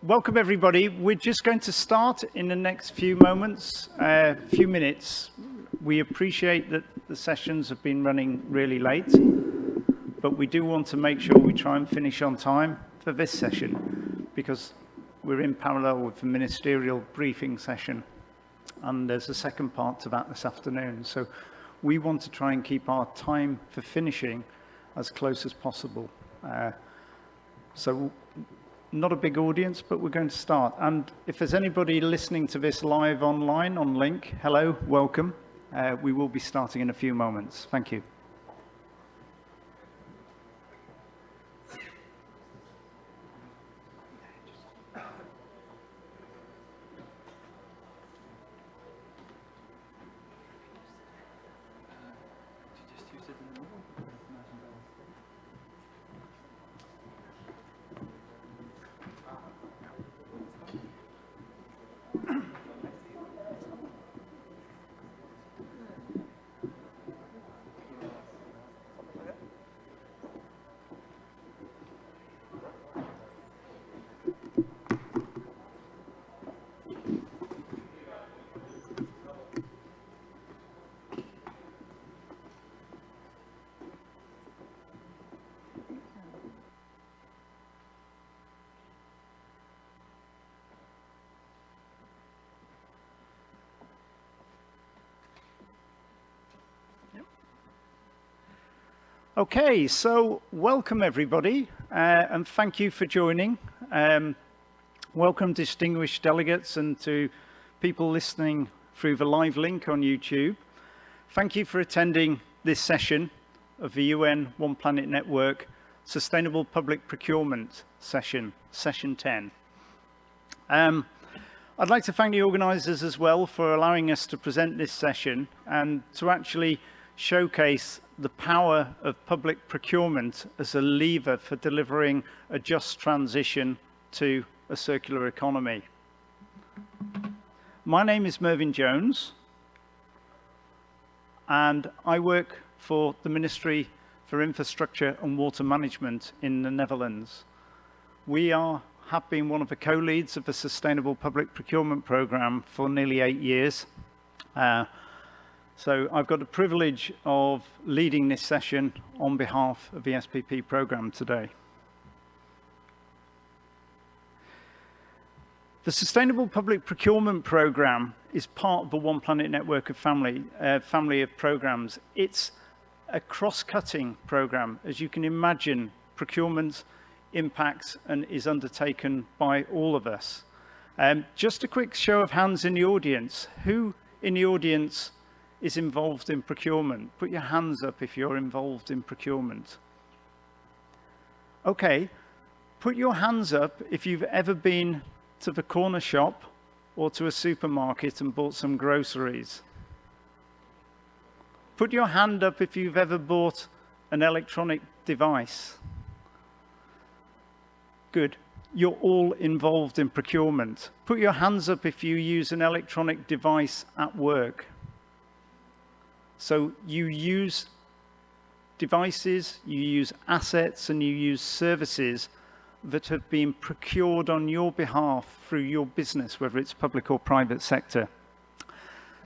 Welcome everybody. We're just going to start in the next few minutes. We appreciate that the sessions have been running really late, but we do want to make sure we try and finish on time for this session because we're in parallel with the ministerial briefing session, and there's a second part to that this afternoon. So we want to try and keep our time for finishing as close as possible. So not a big audience, but we're going to start. And if there's anybody listening to this live online on link, hello, welcome. We will be starting in a few moments. Thank you. Okay, so welcome everybody, and thank you for joining. Welcome distinguished delegates and to people listening through the live link on YouTube. Thank you for attending this session of the UN One Planet Network Sustainable Public Procurement Session, Session 10. I'd like to thank the organisers as well for allowing us to present this session and to actually showcase the power of public procurement as a lever for delivering a just transition to a circular economy. My name is Mervyn Jones, and I work for the Ministry for Infrastructure and Water Management in the Netherlands. We have been one of the co-leads of the Sustainable Public Procurement Programme for nearly 8 years. So I've got the privilege of leading this session on behalf of the SPP programme today. The Sustainable Public Procurement Programme is part of the One Planet Network of family of programmes. It's a cross-cutting programme. As you can imagine, procurement impacts and is undertaken by all of us. Just a quick show of hands in the audience. Who in the audience is involved in procurement? Put your hands up if you're involved in procurement. Okay, put your hands up if you've ever been to the corner shop or to a supermarket and bought some groceries. Put your hand up if you've ever bought an electronic device. Good. You're all involved in procurement. Put your hands up if you use an electronic device at work. So you use devices, you use assets, and you use services that have been procured on your behalf through your business, whether it's public or private sector.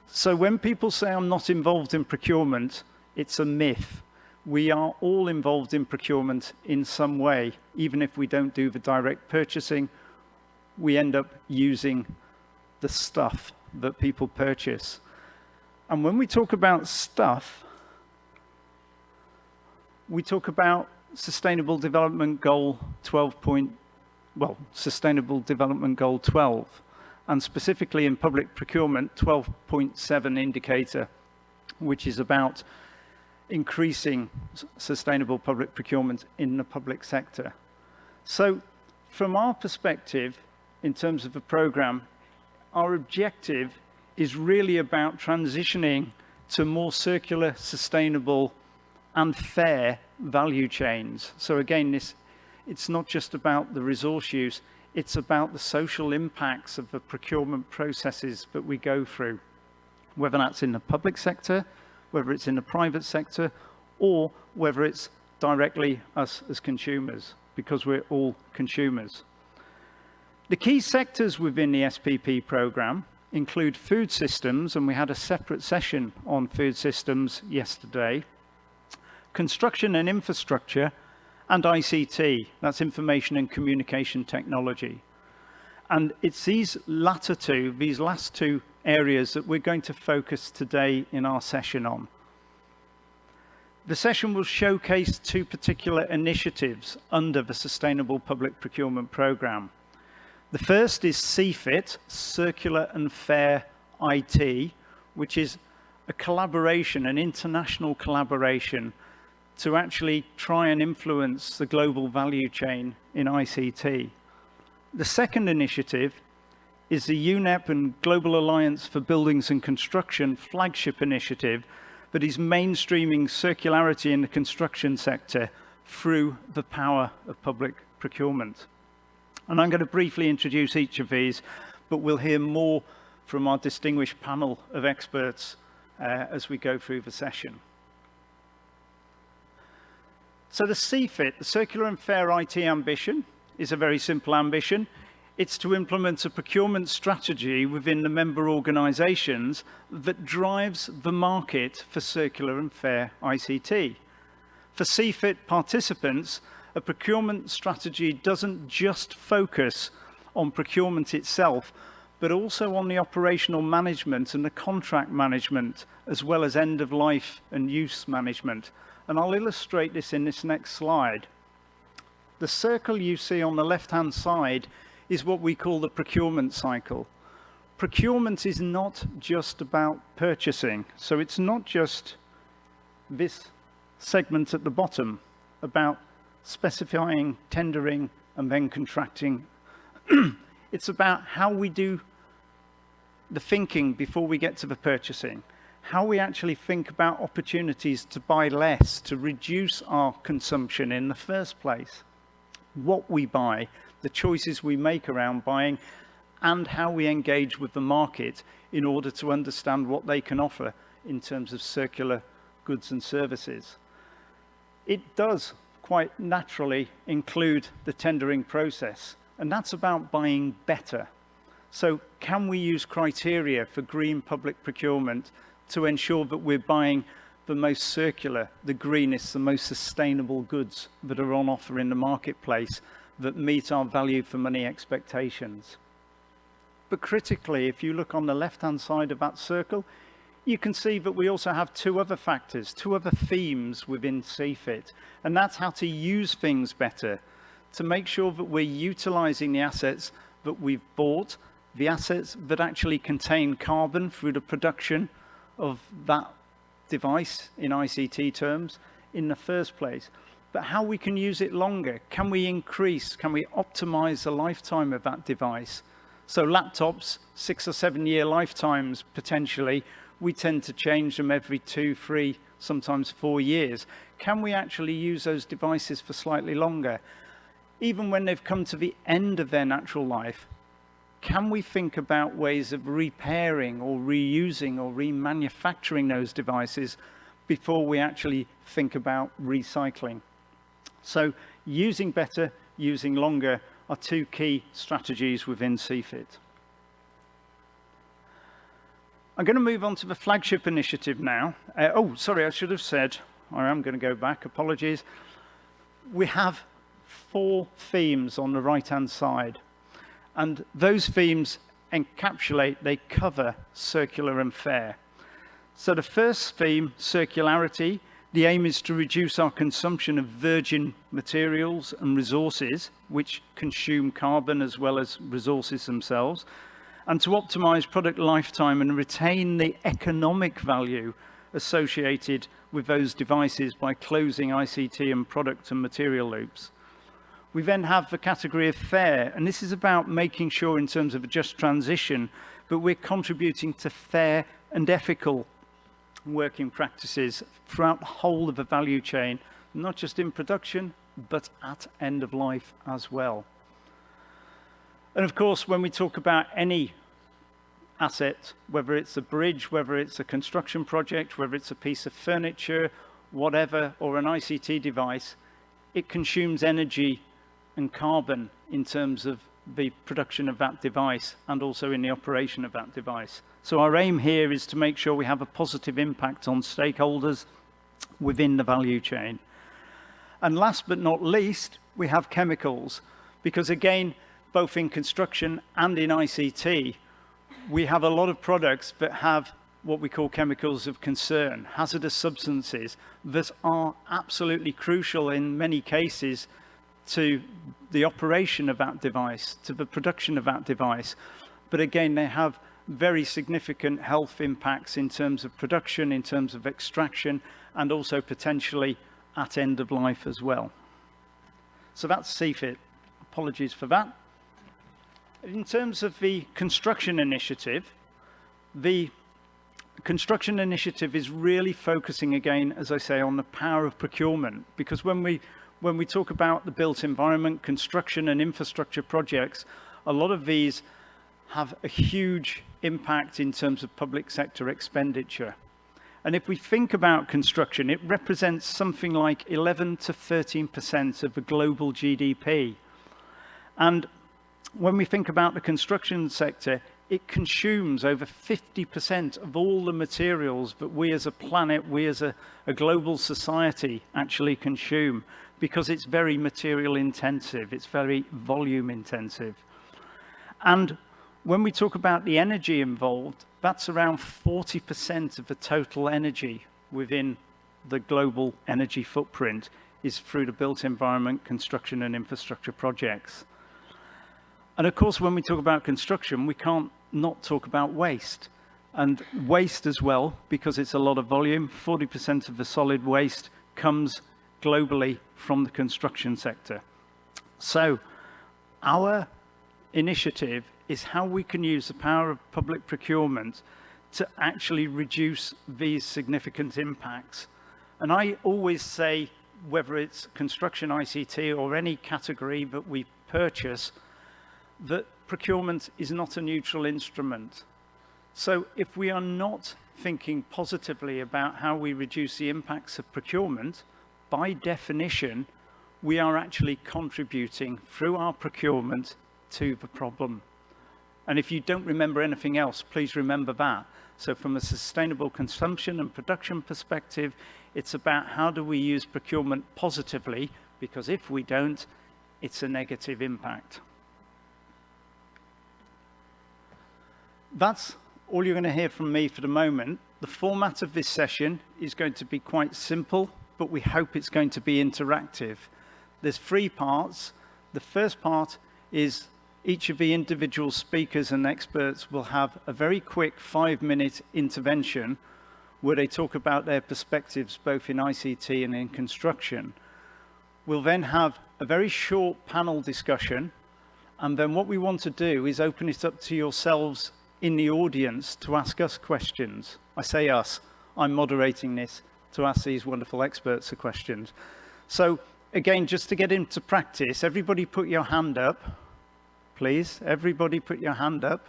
So when people say I'm not involved in procurement, it's a myth. We are all involved in procurement in some way. Even if we don't do the direct purchasing, we end up using the stuff that people purchase. And when we talk about stuff, we talk about Sustainable Development Goal 12. Sustainable Development Goal 12, and specifically in public procurement, 12.7 indicator, which is about increasing sustainable public procurement in the public sector. So from our perspective, in terms of the programme, our objective is really about transitioning to more circular, sustainable, and fair value chains. So again, it's not just about the resource use, it's about the social impacts of the procurement processes that we go through, whether that's in the public sector, whether it's in the private sector, or whether it's directly us as consumers, because we're all consumers. The key sectors within the SPP programme include food systems, and we had a separate session on food systems yesterday, construction and infrastructure, and ICT, that's information and communication technology. And it's these last two areas that we're going to focus today in our session on. The session will showcase two particular initiatives under the Sustainable Public Procurement Programme. The first is CFIT, Circular and Fair IT, which is a collaboration, an international collaboration to actually try and influence the global value chain in ICT. The second initiative is the UNEP and Global Alliance for Buildings and Construction flagship initiative that is mainstreaming circularity in the construction sector through the power of public procurement. And I'm going to briefly introduce each of these, but we'll hear more from our distinguished panel of experts as we go through the session. So the CFIT, the Circular and Fair IT ambition, is a very simple ambition. It's to implement a procurement strategy within the member organisations that drives the market for circular and fair ICT. For CFIT participants, a procurement strategy doesn't just focus on procurement itself, but also on the operational management and the contract management, as well as end-of-life and use management. And I'll illustrate this in this next slide. The circle you see on the left-hand side is what we call the procurement cycle. Procurement is not just about purchasing. So it's not just this segment at the bottom about specifying, tendering, and then contracting. It's about how we do the thinking before we get to the purchasing, how we actually think about opportunities to buy less, to reduce our consumption in the first place, what we buy, the choices we make around buying, and how we engage with the market in order to understand what they can offer in terms of circular goods and services. It does quite naturally include the tendering process, and that's about buying better. So can we use criteria for green public procurement to ensure that we're buying the most circular, the greenest, the most sustainable goods that are on offer in the marketplace that meet our value for money expectations? But critically, if you look on the left-hand side of that circle, you can see that we also have two other factors, two other themes within CFIT, and that's how to use things better, to make sure that we're utilizing the assets that we've bought, the assets that actually contain carbon through the production of that device in ICT terms in the first place, but how we can use it longer. Can we increase, can we optimize the lifetime of that device? So laptops, 6 or 7 year lifetimes potentially, we tend to change them every 2, 3, sometimes 4 years. Can we actually use those devices for slightly longer? Even when they've come to the end of their natural life, can we think about ways of repairing or reusing or remanufacturing those devices before we actually think about recycling? So using better, using longer are two key strategies within CFIT. I'm going to move on to the flagship initiative now. Sorry, I should have said, I am going to go back, apologies. We have 4 themes on the right-hand side, and those themes encapsulate, they cover circular and fair. So the first theme, circularity, the aim is to reduce our consumption of virgin materials and resources, which consume carbon as well as resources themselves, and to optimize product lifetime and retain the economic value associated with those devices by closing ICT and product and material loops. We then have the category of fair, and this is about making sure in terms of a just transition, but we're contributing to fair and ethical working practices throughout the whole of the value chain, not just in production, but at end of life as well. And of course, when we talk about any asset, whether it's a bridge, whether it's a construction project, whether it's a piece of furniture, whatever, or an ICT device, it consumes energy and carbon in terms of the production of that device and also in the operation of that device. So our aim here is to make sure we have a positive impact on stakeholders within the value chain. And last but not least, we have chemicals, because again, both in construction and in ICT, we have a lot of products that have what we call chemicals of concern, hazardous substances that are absolutely crucial in many cases to the operation of that device, to the production of that device. But again, they have very significant health impacts in terms of production, in terms of extraction, and also potentially at end of life as well. So that's CFIT. Apologies for that. In terms of the construction initiative, the construction initiative is really focusing again, as I say, on the power of procurement, because when we talk about the built environment, construction and infrastructure projects, a lot of these have a huge impact in terms of public sector expenditure. And if we think about construction, it represents something like 11 to 13% of the global GDP. And when we think about the construction sector, it consumes over 50% of all the materials that we as a planet, we as a global society actually consume, because it's very material intensive, it's very volume intensive. And when we talk about the energy involved, that's around 40% of the total energy within the global energy footprint is through the built environment, construction and infrastructure projects. And of course, when we talk about construction, we can't not talk about waste. And waste as well, because it's a lot of volume, 40% of the solid waste comes globally from the construction sector. So our initiative is how we can use the power of public procurement to actually reduce these significant impacts. And I always say, whether it's construction, ICT, or any category that we purchase, that procurement is not a neutral instrument. So if we are not thinking positively about how we reduce the impacts of procurement, by definition, we are actually contributing through our procurement to the problem. And if you don't remember anything else, please remember that. So from a sustainable consumption and production perspective, it's about how do we use procurement positively, because if we don't, it's a negative impact. That's all you're going to hear from me for the moment. The format of this session is going to be quite simple, but we hope it's going to be interactive. There's 3 parts. The first part is each of the individual speakers and experts will have a very quick 5-minute intervention where they talk about their perspectives both in ICT and in construction. We'll then have a very short panel discussion, and then what we want to do is open it up to yourselves in the audience to ask us questions. I say us, I'm moderating this, to ask these wonderful experts the questions. So again, just to get into practice, everybody put your hand up, please. Everybody put your hand up.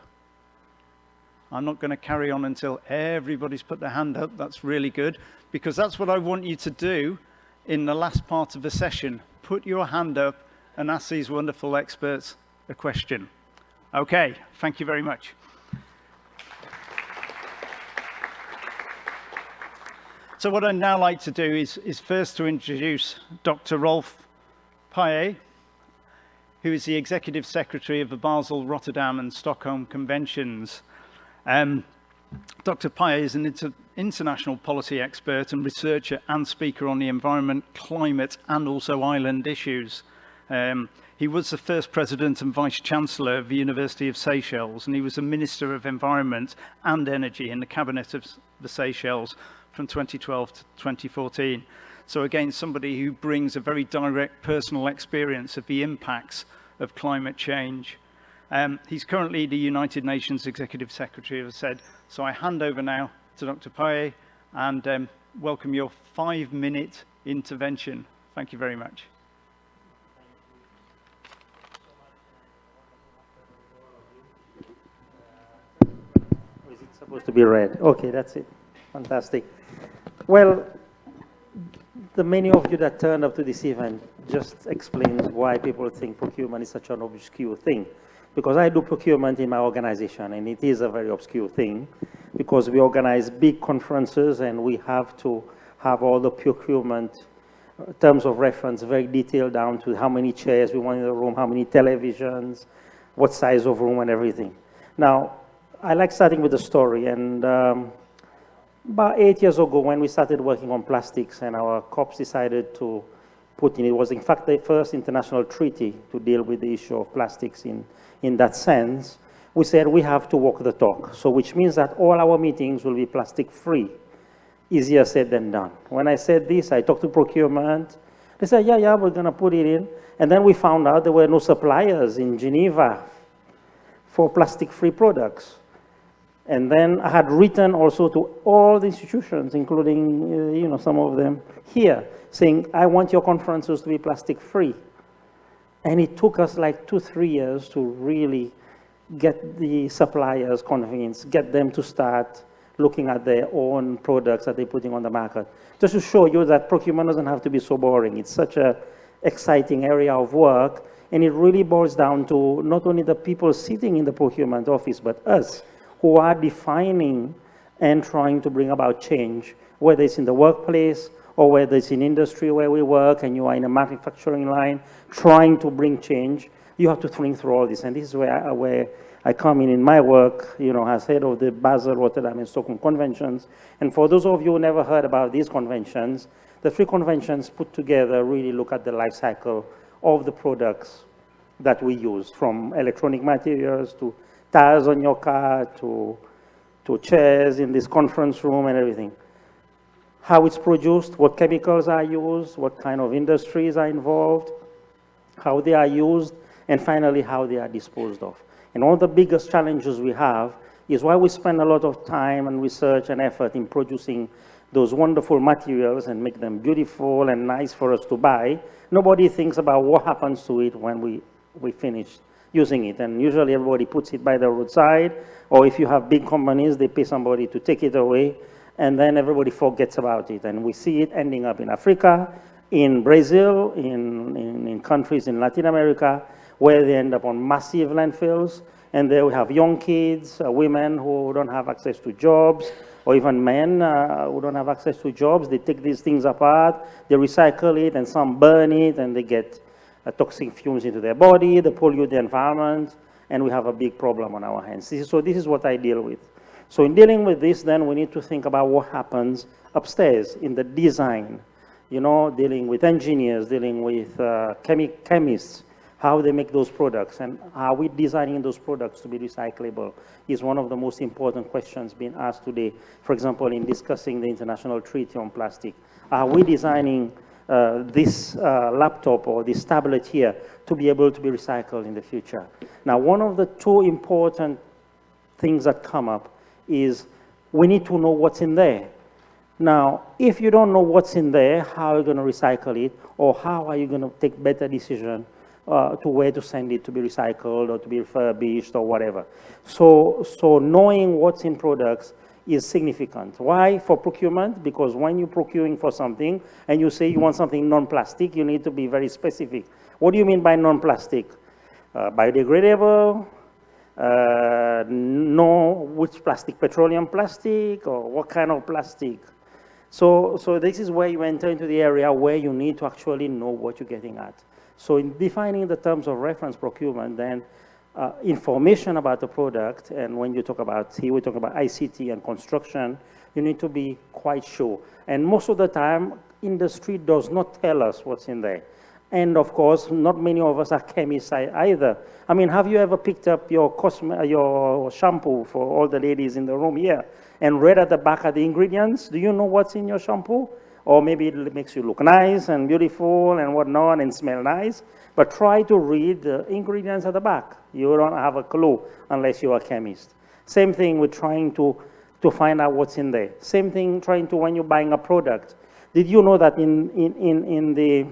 I'm not going to carry on until everybody's put their hand up. That's really good, because that's what I want you to do in the last part of the session. Put your hand up and ask these wonderful experts a question. Okay, thank you very much. So what I'd now like to do is first to introduce Dr. Rolf Paye, who is the Executive Secretary of the Basel, Rotterdam and Stockholm Conventions. Dr. Paye is an international policy expert and researcher and speaker on the environment, climate and also island issues. He was the first president and vice chancellor of the University of Seychelles, and he was a Minister of Environment and Energy in the cabinet of the Seychelles from 2012 to 2014. So again, somebody who brings a very direct personal experience of the impacts of climate change. He's currently the United Nations Executive Secretary, as I said. So I hand over now to Dr. Paye and welcome your 5-minute intervention. Thank you very much. Or is it supposed to be red? Okay, that's it. Fantastic. Well, the many of you that turned up to this event just explains why people think procurement is such an obscure thing. because I do procurement in my organization, and it is a very obscure thing, because we organize big conferences and we have to have all the procurement terms of reference very detailed down to how many chairs we want in the room, how many televisions, what size of room and everything. Now, I like starting with the story, and about 8 years ago when we started working on plastics and our COPs decided to put in, it was in fact the first international treaty to deal with the issue of plastics in that sense, we said we have to walk the talk. So which means that all our meetings will be plastic free. Easier said than done. When I said this, I talked to procurement. They said, yeah, we're going to put it in. And then we found out there were no suppliers in Geneva for plastic-free products. And then I had written also to all the institutions, including some of them here, saying, I want your conferences to be plastic-free. And it took us like 2-3 years to really get the suppliers convinced, get them to start looking at their own products that they're putting on the market. Just to show you that procurement doesn't have to be so boring. It's such an exciting area of work, and it really boils down to not only the people sitting in the procurement office, but us, who are defining and trying to bring about change, whether it's in the workplace or whether it's in industry where we work and you are in a manufacturing line trying to bring change. You have to think through all this, and this is where I come in my work, as head of the Basel, Rotterdam, and Stockholm conventions. And for those of you who never heard about these conventions, the 3 conventions put together really look at the life cycle of the products that we use, from electronic materials to tires on your car to chairs in this conference room and everything. How it's produced, what chemicals are used, what kind of industries are involved, how they are used, and finally how they are disposed of. And one of the biggest challenges we have is why we spend a lot of time and research and effort in producing those wonderful materials and make them beautiful and nice for us to buy. Nobody thinks about what happens to it when we finish using it. And usually everybody puts it by the roadside, or if you have big companies, they pay somebody to take it away, and then everybody forgets about it. And we see it ending up in Africa, in Brazil, in countries in Latin America, where they end up on massive landfills, and there we have young kids, women who don't have access to jobs, or even men who don't have access to jobs. They take these things apart, they recycle it, and some burn it, and they get toxic fumes into their body, they pollute the environment, and we have a big problem on our hands. So this is what I deal with. So in dealing with this, then we need to think about what happens upstairs in the design, dealing with engineers, dealing with chemists, how they make those products, and are we designing those products to be recyclable is one of the most important questions being asked today. For example, in discussing the International Treaty on Plastic, are we designing this laptop or this tablet here to be able to be recycled in the future? Now, one of the 2 important things that come up is we need to know what's in there. Now, if you don't know what's in there, how are you going to recycle it, or how are you going to take better decision to where to send it to be recycled or to be refurbished or whatever. So knowing what's in products is significant. Why? For procurement, because when you're procuring for something and you say you want something non-plastic, you need to be very specific. What do you mean by non-plastic? Biodegradable, no, which plastic, petroleum plastic, or what kind of plastic? So this is where you enter into the area where you need to actually know what you're getting at. So in defining the terms of reference procurement, then information about the product, and when you talk about, here we talk about ICT and construction, you need to be quite sure. And most of the time, industry does not tell us what's in there. And of course, not many of us are chemists either. I mean, have you ever picked up your shampoo, for all the ladies in the room here, and read at the back of the ingredients? Do you know what's in your shampoo? Or maybe it makes you look nice and beautiful and whatnot and smell nice, but try to read the ingredients at the back. You don't have a clue unless you're a chemist. Same thing with trying to find out what's in there. Same thing trying to, when you're buying a product. Did you know that in the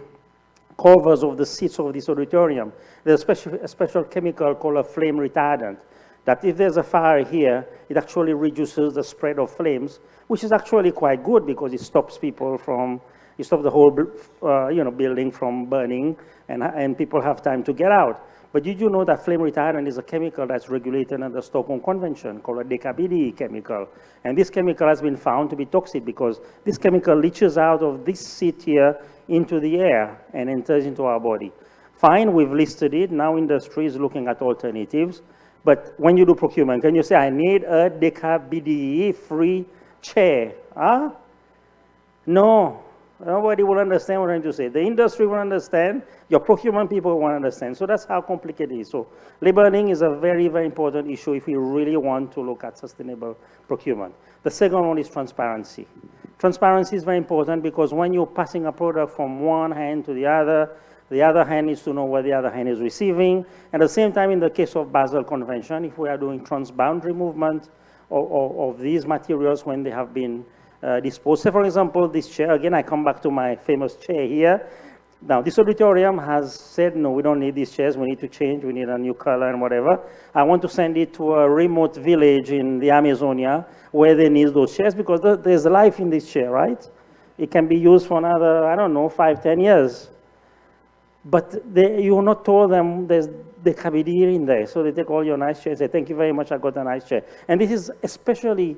covers of the seats of this auditorium, there's a special chemical called a flame retardant, that if there's a fire here, it actually reduces the spread of flames, which is actually quite good because it stops people from You stop the whole building from burning, and people have time to get out. But did you know that flame retardant is a chemical that's regulated under the Stockholm Convention called a DKBD chemical? And this chemical has been found to be toxic because this chemical leaches out of this seat here into the air and enters into our body. Fine, we've listed it. Now industry is looking at alternatives. But when you do procurement, can you say, I need a DKBD-free chair? Huh? No. Nobody will understand what I'm trying to say. The industry will understand. Your procurement people will understand. So that's how complicated it is. So labeling is a very, very important issue if we really want to look at sustainable procurement. The second one is transparency. Transparency is very important because when you're passing a product from one hand to the other hand needs to know what the other hand is receiving. And at the same time, in the case of Basel Convention, if we are doing transboundary movement of these materials when they have been disposed. Say, for example, this chair, again, I come back to my famous chair here. Now, this auditorium has said, no, we don't need these chairs. We need to change. We need a new color and whatever. I want to send it to a remote village in the Amazonia where they need those chairs because there's life in this chair, right? It can be used for another, I don't know, 5, 10 years. But you're not told them there's the kabidi in there. So they take all your nice chairs and say, thank you very much, I got a nice chair. And this is especially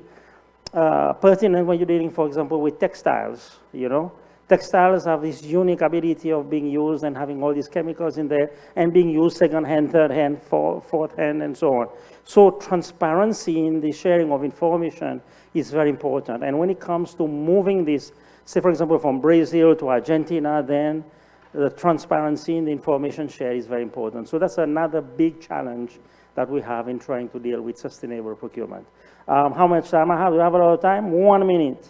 pertinent when you're dealing, for example, with textiles, you know. Textiles have this unique ability of being used and having all these chemicals in there and being used second hand, third hand, fourth hand, and so on. So transparency in the sharing of information is very important. And when it comes to moving this, say, for example, from Brazil to Argentina, then the transparency in the information share is very important. So that's another big challenge that we have in trying to deal with sustainable procurement. How much time I have? Do I have a lot of time? 1 minute.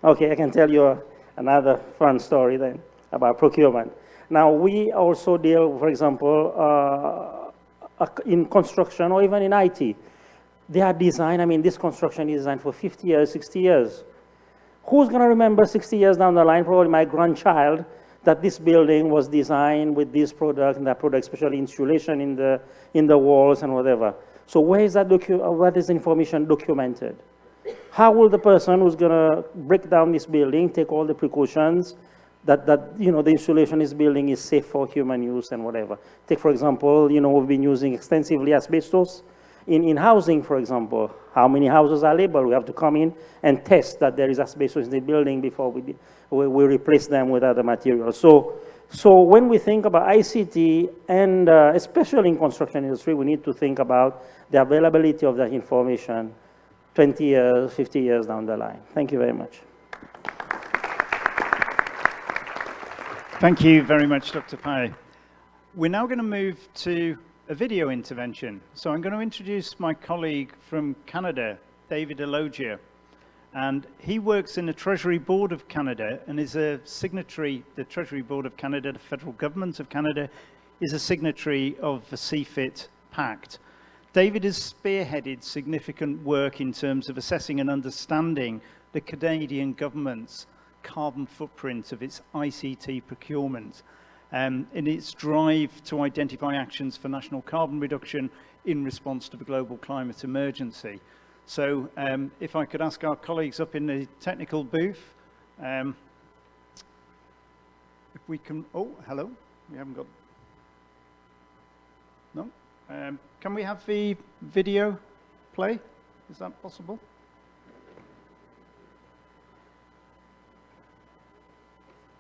Okay, I can tell you another fun story then about procurement. Now, we also deal, for example, in construction or even in IT. They are designed, I mean, this construction is designed for 50 years, 60 years. Who's going to remember 60 years down the line, probably my grandchild, that this building was designed with this product and that product, especially insulation in the walls and whatever. So where is that what is information documented? How will the person who's going to break down this building take all the precautions that you know the insulation in this building is safe for human use and whatever? Take, for example, you know, we've been using extensively asbestos in housing, for example. How many houses are labeled? We have to come in and test that there is asbestos in the building before we replace them with other materials. So when we think about ICT, and especially in construction industry, we need to think about the availability of that information 20 years, 50 years down the line. Thank you very much. Thank you very much, Dr. Pai. We're now going to move to a video intervention. So I'm going to introduce my colleague from Canada, David Elogia. And he works in the Treasury Board of Canada and is a signatory, the Treasury Board of Canada, the federal government of Canada, is a signatory of the CFIT Pact. David has spearheaded significant work in terms of assessing and understanding the Canadian government's carbon footprint of its ICT procurement in its drive to identify actions for national carbon reduction in response to the global climate emergency. So if I could ask our colleagues up in the technical booth, if we can, oh, hello, we haven't got, no? Can we have the video play? Is that possible?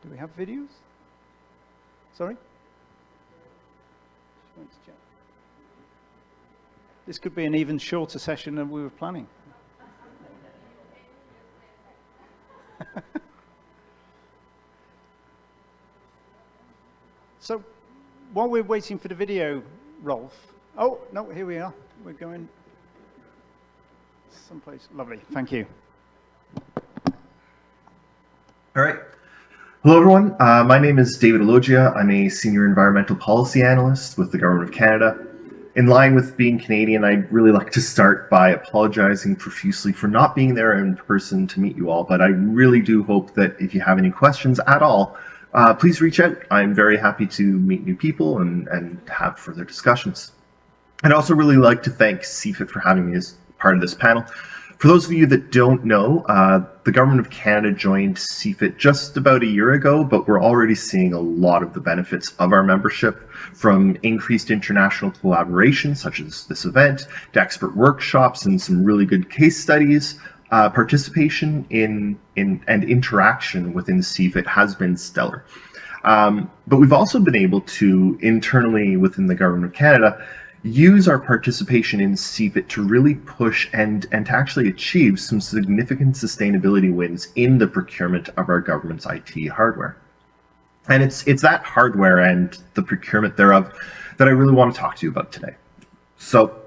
Do we have videos? Sorry? This could be an even shorter session than we were planning. So, while we're waiting for the video, Rolf. Oh, no, here we are. We're going someplace. Lovely. Thank you. All right. Hello, everyone. My name is David Elogia. I'm a senior environmental policy analyst with the Government of Canada. In line with being Canadian, I'd really like to start by apologizing profusely for not being there in person to meet you all, but I really do hope that if you have any questions at all, please reach out. I'm very happy to meet new people and have further discussions. I'd also really like to thank CFIT for having me as part of this panel. For those of you that don't know, the Government of Canada joined CFIT just about a year ago, but we're already seeing a lot of the benefits of our membership, from increased international collaboration, such as this event, to expert workshops and some really good case studies. Participation in and interaction within CFIT has been stellar. But we've also been able to, internally within the Government of Canada, use our participation in CFIT to really push and to actually achieve some significant sustainability wins in the procurement of our government's IT hardware. And it's that hardware and the procurement thereof that I really want to talk to you about today. So,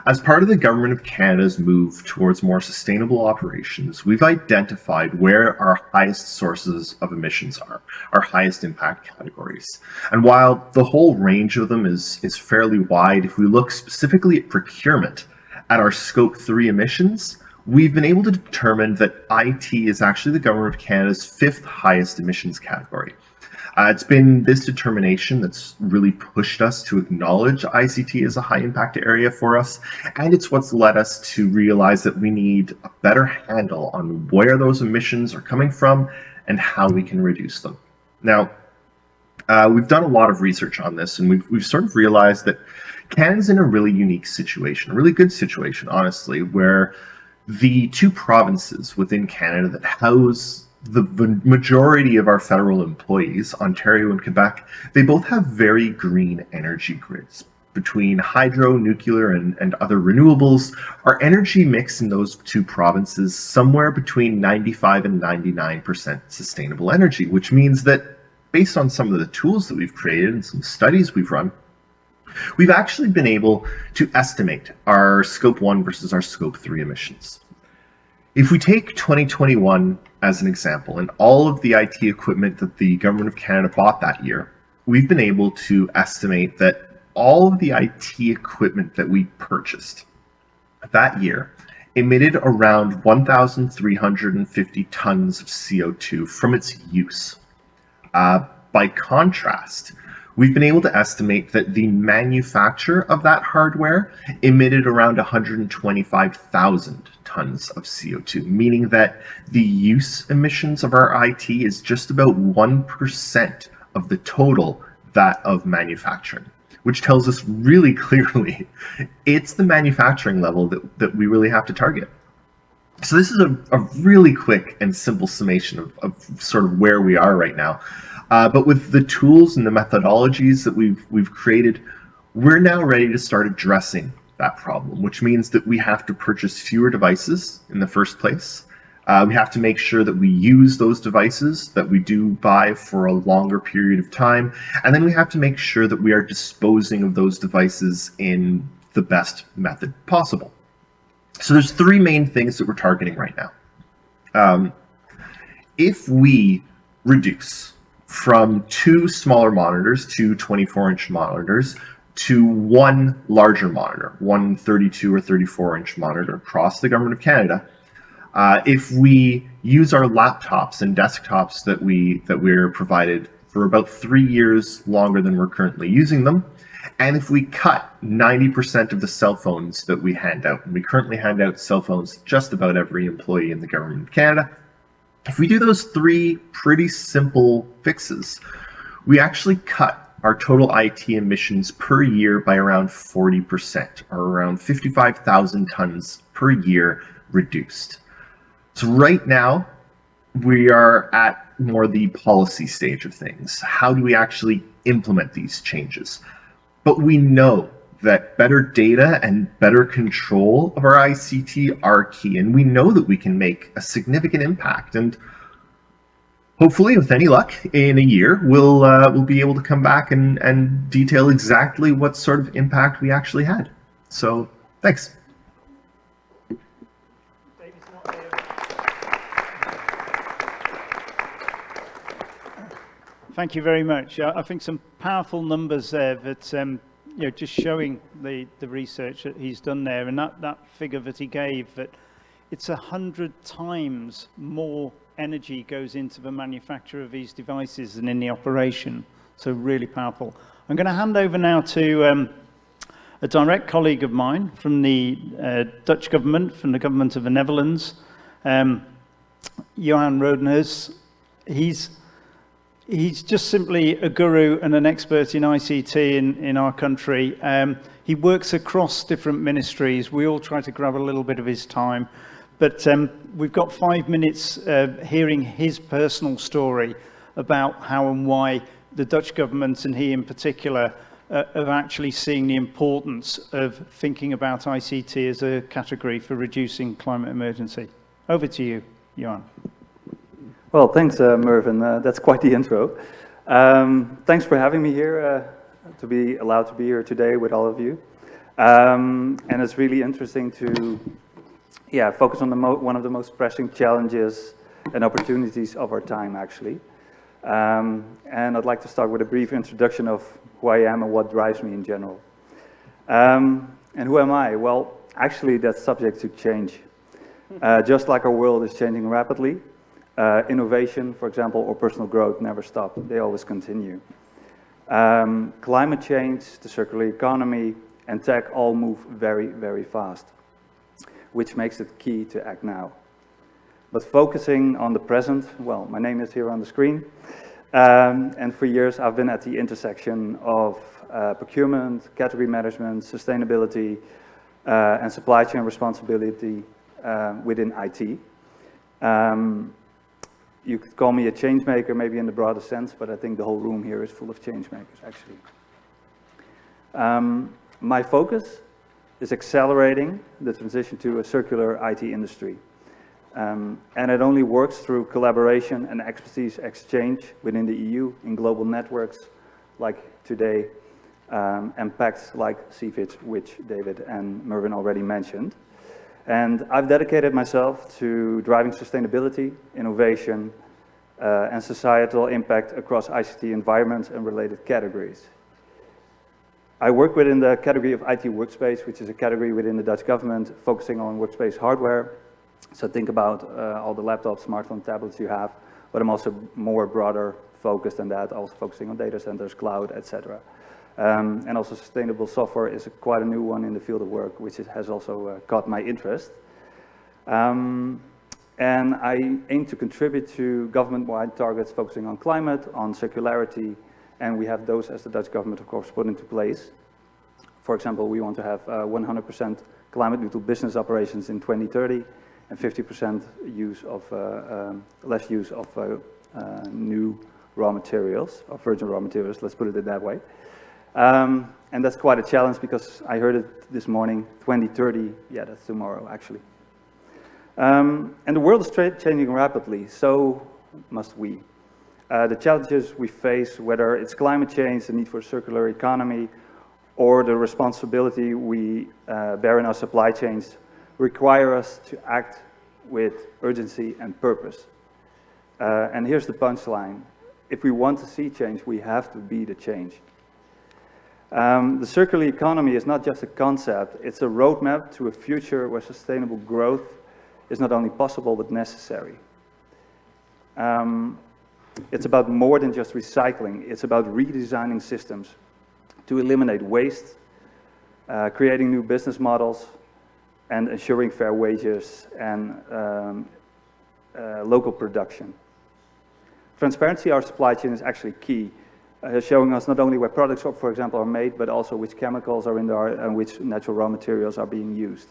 as part of the Government of Canada's move towards more sustainable operations, we've identified where our highest sources of emissions are, our highest impact categories. And while the whole range of them is fairly wide, if we look specifically at procurement, at our Scope 3 emissions, we've been able to determine that IT is actually the Government of Canada's 5th highest emissions category. It's been this determination that's really pushed us to acknowledge ICT as a high impact area for us, and it's what's led us to realize that we need a better handle on where those emissions are coming from and how we can reduce them. Now, we've done a lot of research on this, and we've sort of realized that Canada's in a really unique situation, a really good situation, honestly, where the 2 provinces within Canada that house the majority of our federal employees, Ontario and Quebec, they both have very green energy grids. Between hydro, nuclear, and other renewables, our energy mix in those 2 provinces somewhere between 95 and 99% sustainable energy, which means that based on some of the tools that we've created and some studies we've run, we've actually been able to estimate our Scope 1 versus our Scope 3 emissions. If we take 2021 as an example, and all of the IT equipment that the Government of Canada bought that year, we've been able to estimate that all of the IT equipment that we purchased that year emitted around 1,350 tons of CO2 from its use. By contrast, we've been able to estimate that the manufacture of that hardware emitted around 125,000 tons of CO2, meaning that the use emissions of our IT is just about 1% of the total that of manufacturing, which tells us really clearly it's the manufacturing level that we really have to target. So this is a really quick and simple summation of sort of where we are right now. But with the tools and the methodologies that we've created, we're now ready to start addressing that problem, which means that we have to purchase fewer devices in the first place. We have to make sure that we use those devices that we do buy for a longer period of time. And then we have to make sure that we are disposing of those devices in the best method possible. So there's 3 main things that we're targeting right now. If we reduce from 2 smaller monitors, 2 24-inch monitors, to 1 larger monitor, one 32 or 34-inch monitor across the Government of Canada, if we use our laptops and desktops that we're provided for about 3 years longer than we're currently using them, and if we cut 90% of the cell phones that we hand out, and we currently hand out cell phones to just about every employee in the Government of Canada, if we do those 3 pretty simple fixes, we actually cut our total IT emissions per year by around 40%, or around 55,000 tons per year reduced. So right now, we are at more the policy stage of things. How do we actually implement these changes? But we know that better data and better control of our ICT are key, and we know that we can make a significant impact. And hopefully, with any luck, in a year, we'll be able to come back and detail exactly what sort of impact we actually had. So, thanks. Thank you very much. I think some powerful numbers there that just showing the research that he's done there, and that figure that he gave, that it's 100 times more energy goes into the manufacture of these devices than in the operation. So really powerful. I'm going to hand over now to a direct colleague of mine from the Dutch government, from the government of the Netherlands, Johan Rodenhus. He's just simply a guru and an expert in ICT in our country. He works across different ministries. We all try to grab a little bit of his time. But we've got 5 minutes hearing his personal story about how and why the Dutch government, and he in particular, of actually seeing the importance of thinking about ICT as a category for reducing climate emergency. Over to you, Johan. Well, thanks, Mervyn. That's quite the intro. Thanks for having me here, to be allowed to be here today with all of you. And it's really interesting to focus on one of the most pressing challenges and opportunities of our time, actually. And I'd like to start with a brief introduction of who I am and what drives me in general. And who am I? Well, actually, that's subject to change. Just like our world is changing rapidly, innovation, for example, or personal growth never stop. They always continue. Climate change, the circular economy, and tech all move very, very fast, which makes it key to act now. But focusing on the present, well, my name is here on the screen, and for years I've been at the intersection of procurement, category management, sustainability, and supply chain responsibility within IT. You could call me a change maker, maybe in the broader sense, but I think the whole room here is full of change makers, actually. My focus is accelerating the transition to a circular IT industry. And it only works through collaboration and expertise exchange within the EU in global networks like today, and pacts like CFIT, which David and Mervyn already mentioned. And I've dedicated myself to driving sustainability, innovation, and societal impact across ICT environments and related categories. I work within the category of IT workspace, which is a category within the Dutch government focusing on workspace hardware. So think about all the laptops, smartphones, tablets you have, but I'm also more broader focused than that, also focusing on data centers, cloud, etc. And also sustainable software is quite a new one in the field of work, which has also caught my interest. And I aim to contribute to government-wide targets focusing on climate, on circularity, and we have those as the Dutch government, of course, put into place. For example, we want to have 100% climate-neutral business operations in 2030, and 50% less use of new raw materials, or virgin raw materials, let's put it that way. And that's quite a challenge because I heard it this morning, 2030, yeah, that's tomorrow, actually. And the world is changing rapidly, so must we. The challenges we face, whether it's climate change, the need for a circular economy, or the responsibility we bear in our supply chains, require us to act with urgency and purpose. And here's the punchline. If we want to see change, we have to be the change. The circular economy is not just a concept, it's a roadmap to a future where sustainable growth is not only possible, but necessary. It's about more than just recycling, it's about redesigning systems to eliminate waste, creating new business models, and ensuring fair wages and local production. Transparency in our supply chain is actually key, showing us not only where products, for example, are made, but also which chemicals are in there and which natural raw materials are being used.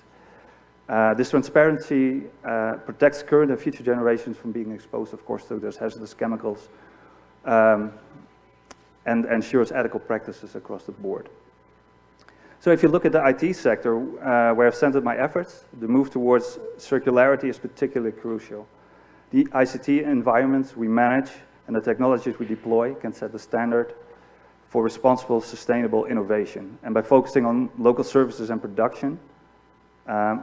This transparency protects current and future generations from being exposed, of course, to those hazardous chemicals, and ensures ethical practices across the board. So if you look at the IT sector, where I've centered my efforts, the move towards circularity is particularly crucial. The ICT environments we manage and the technologies we deploy can set the standard for responsible, sustainable innovation. And by focusing on local services and production,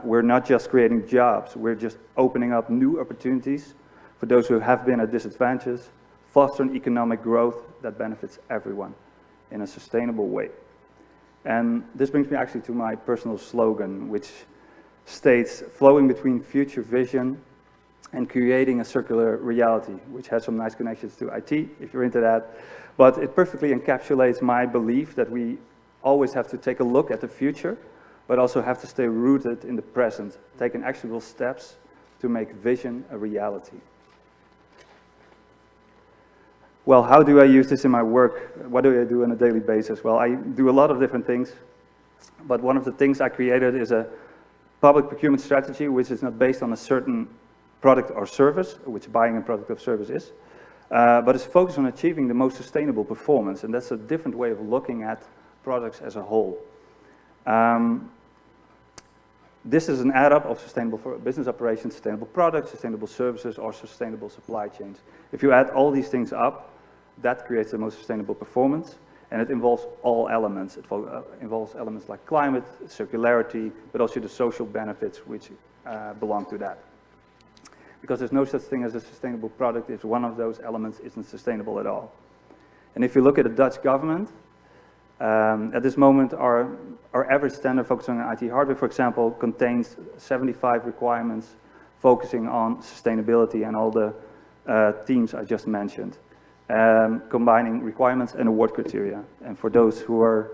we're not just creating jobs, we're just opening up new opportunities for those who have been at disadvantages, fostering economic growth that benefits everyone in a sustainable way. And this brings me actually to my personal slogan, which states, flowing between future vision and creating a circular reality, which has some nice connections to IT, if you're into that. But it perfectly encapsulates my belief that we always have to take a look at the future, but also have to stay rooted in the present, taking actionable steps to make vision a reality. Well, how do I use this in my work? What do I do on a daily basis? Well, I do a lot of different things, but one of the things I created is a public procurement strategy, which is not based on a certain product or service, which buying a product or service is, but is focused on achieving the most sustainable performance, and that's a different way of looking at products as a whole. This is an add-up of sustainable business operations, sustainable products, sustainable services, or sustainable supply chains. If you add all these things up, that creates the most sustainable performance, and it involves all elements. It involves elements like climate, circularity, but also the social benefits which belong to that. Because there's no such thing as a sustainable product if one of those elements isn't sustainable at all. And if you look at the Dutch government, at this moment, our average standard focusing on IT hardware, for example, contains 75 requirements focusing on sustainability and all the themes I just mentioned, combining requirements and award criteria. And for those who are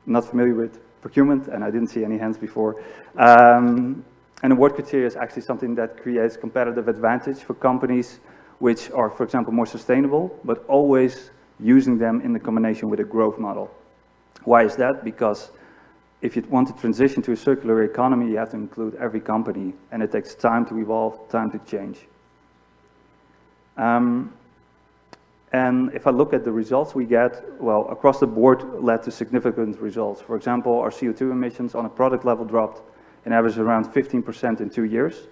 not familiar with procurement, and I didn't see any hands before, an award criteria is actually something that creates competitive advantage for companies which are, for example, more sustainable, but always using them in the combination with a growth model. Why is that? Because if you want to transition to a circular economy, you have to include every company, and it takes time to evolve, time to change. And if I look at the results we get, well, across the board led to significant results. For example, our CO2 emissions on a product level dropped an average around 15% in 2 years.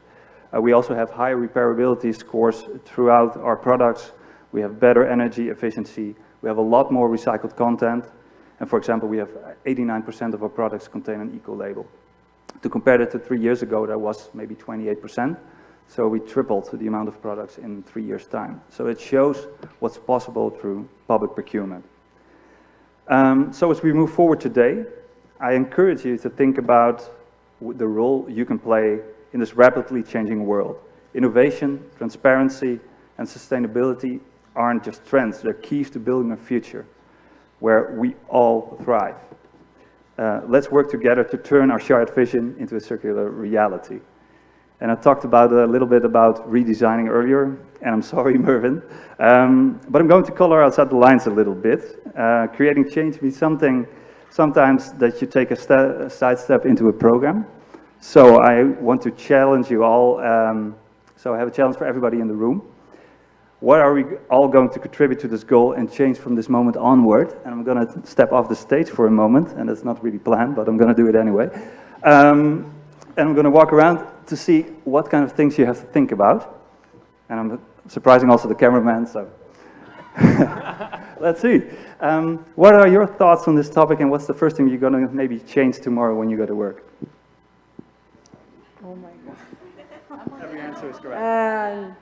We also have higher repairability scores throughout our products. We have better energy efficiency. We have a lot more recycled content. And for example, we have 89% of our products contain an eco label. To compare that to 3 years ago, that was maybe 28%. So we tripled the amount of products in 3 years' time. So it shows what's possible through public procurement. So as we move forward today, I encourage you to think about the role you can play in this rapidly changing world. Innovation, transparency, and sustainability aren't just trends, they're keys to building a future where we all thrive. Let's work together to turn our shared vision into a circular reality. And I talked about a little bit about redesigning earlier, and I'm sorry, Mervyn, but I'm going to color outside the lines a little bit. Creating change means sometimes that you take a sidestep into a program. So I want to challenge you all. So I have a challenge for everybody in the room. What are we all going to contribute to this goal and change from this moment onward? And I'm going to step off the stage for a moment, and it's not really planned, but I'm going to do it anyway. And I'm going to walk around to see what kind of things you have to think about. And I'm surprising also the cameraman, so let's see. What are your thoughts on this topic, and what's the first thing you're going to maybe change tomorrow when you go to work? Oh my God. Every answer is correct.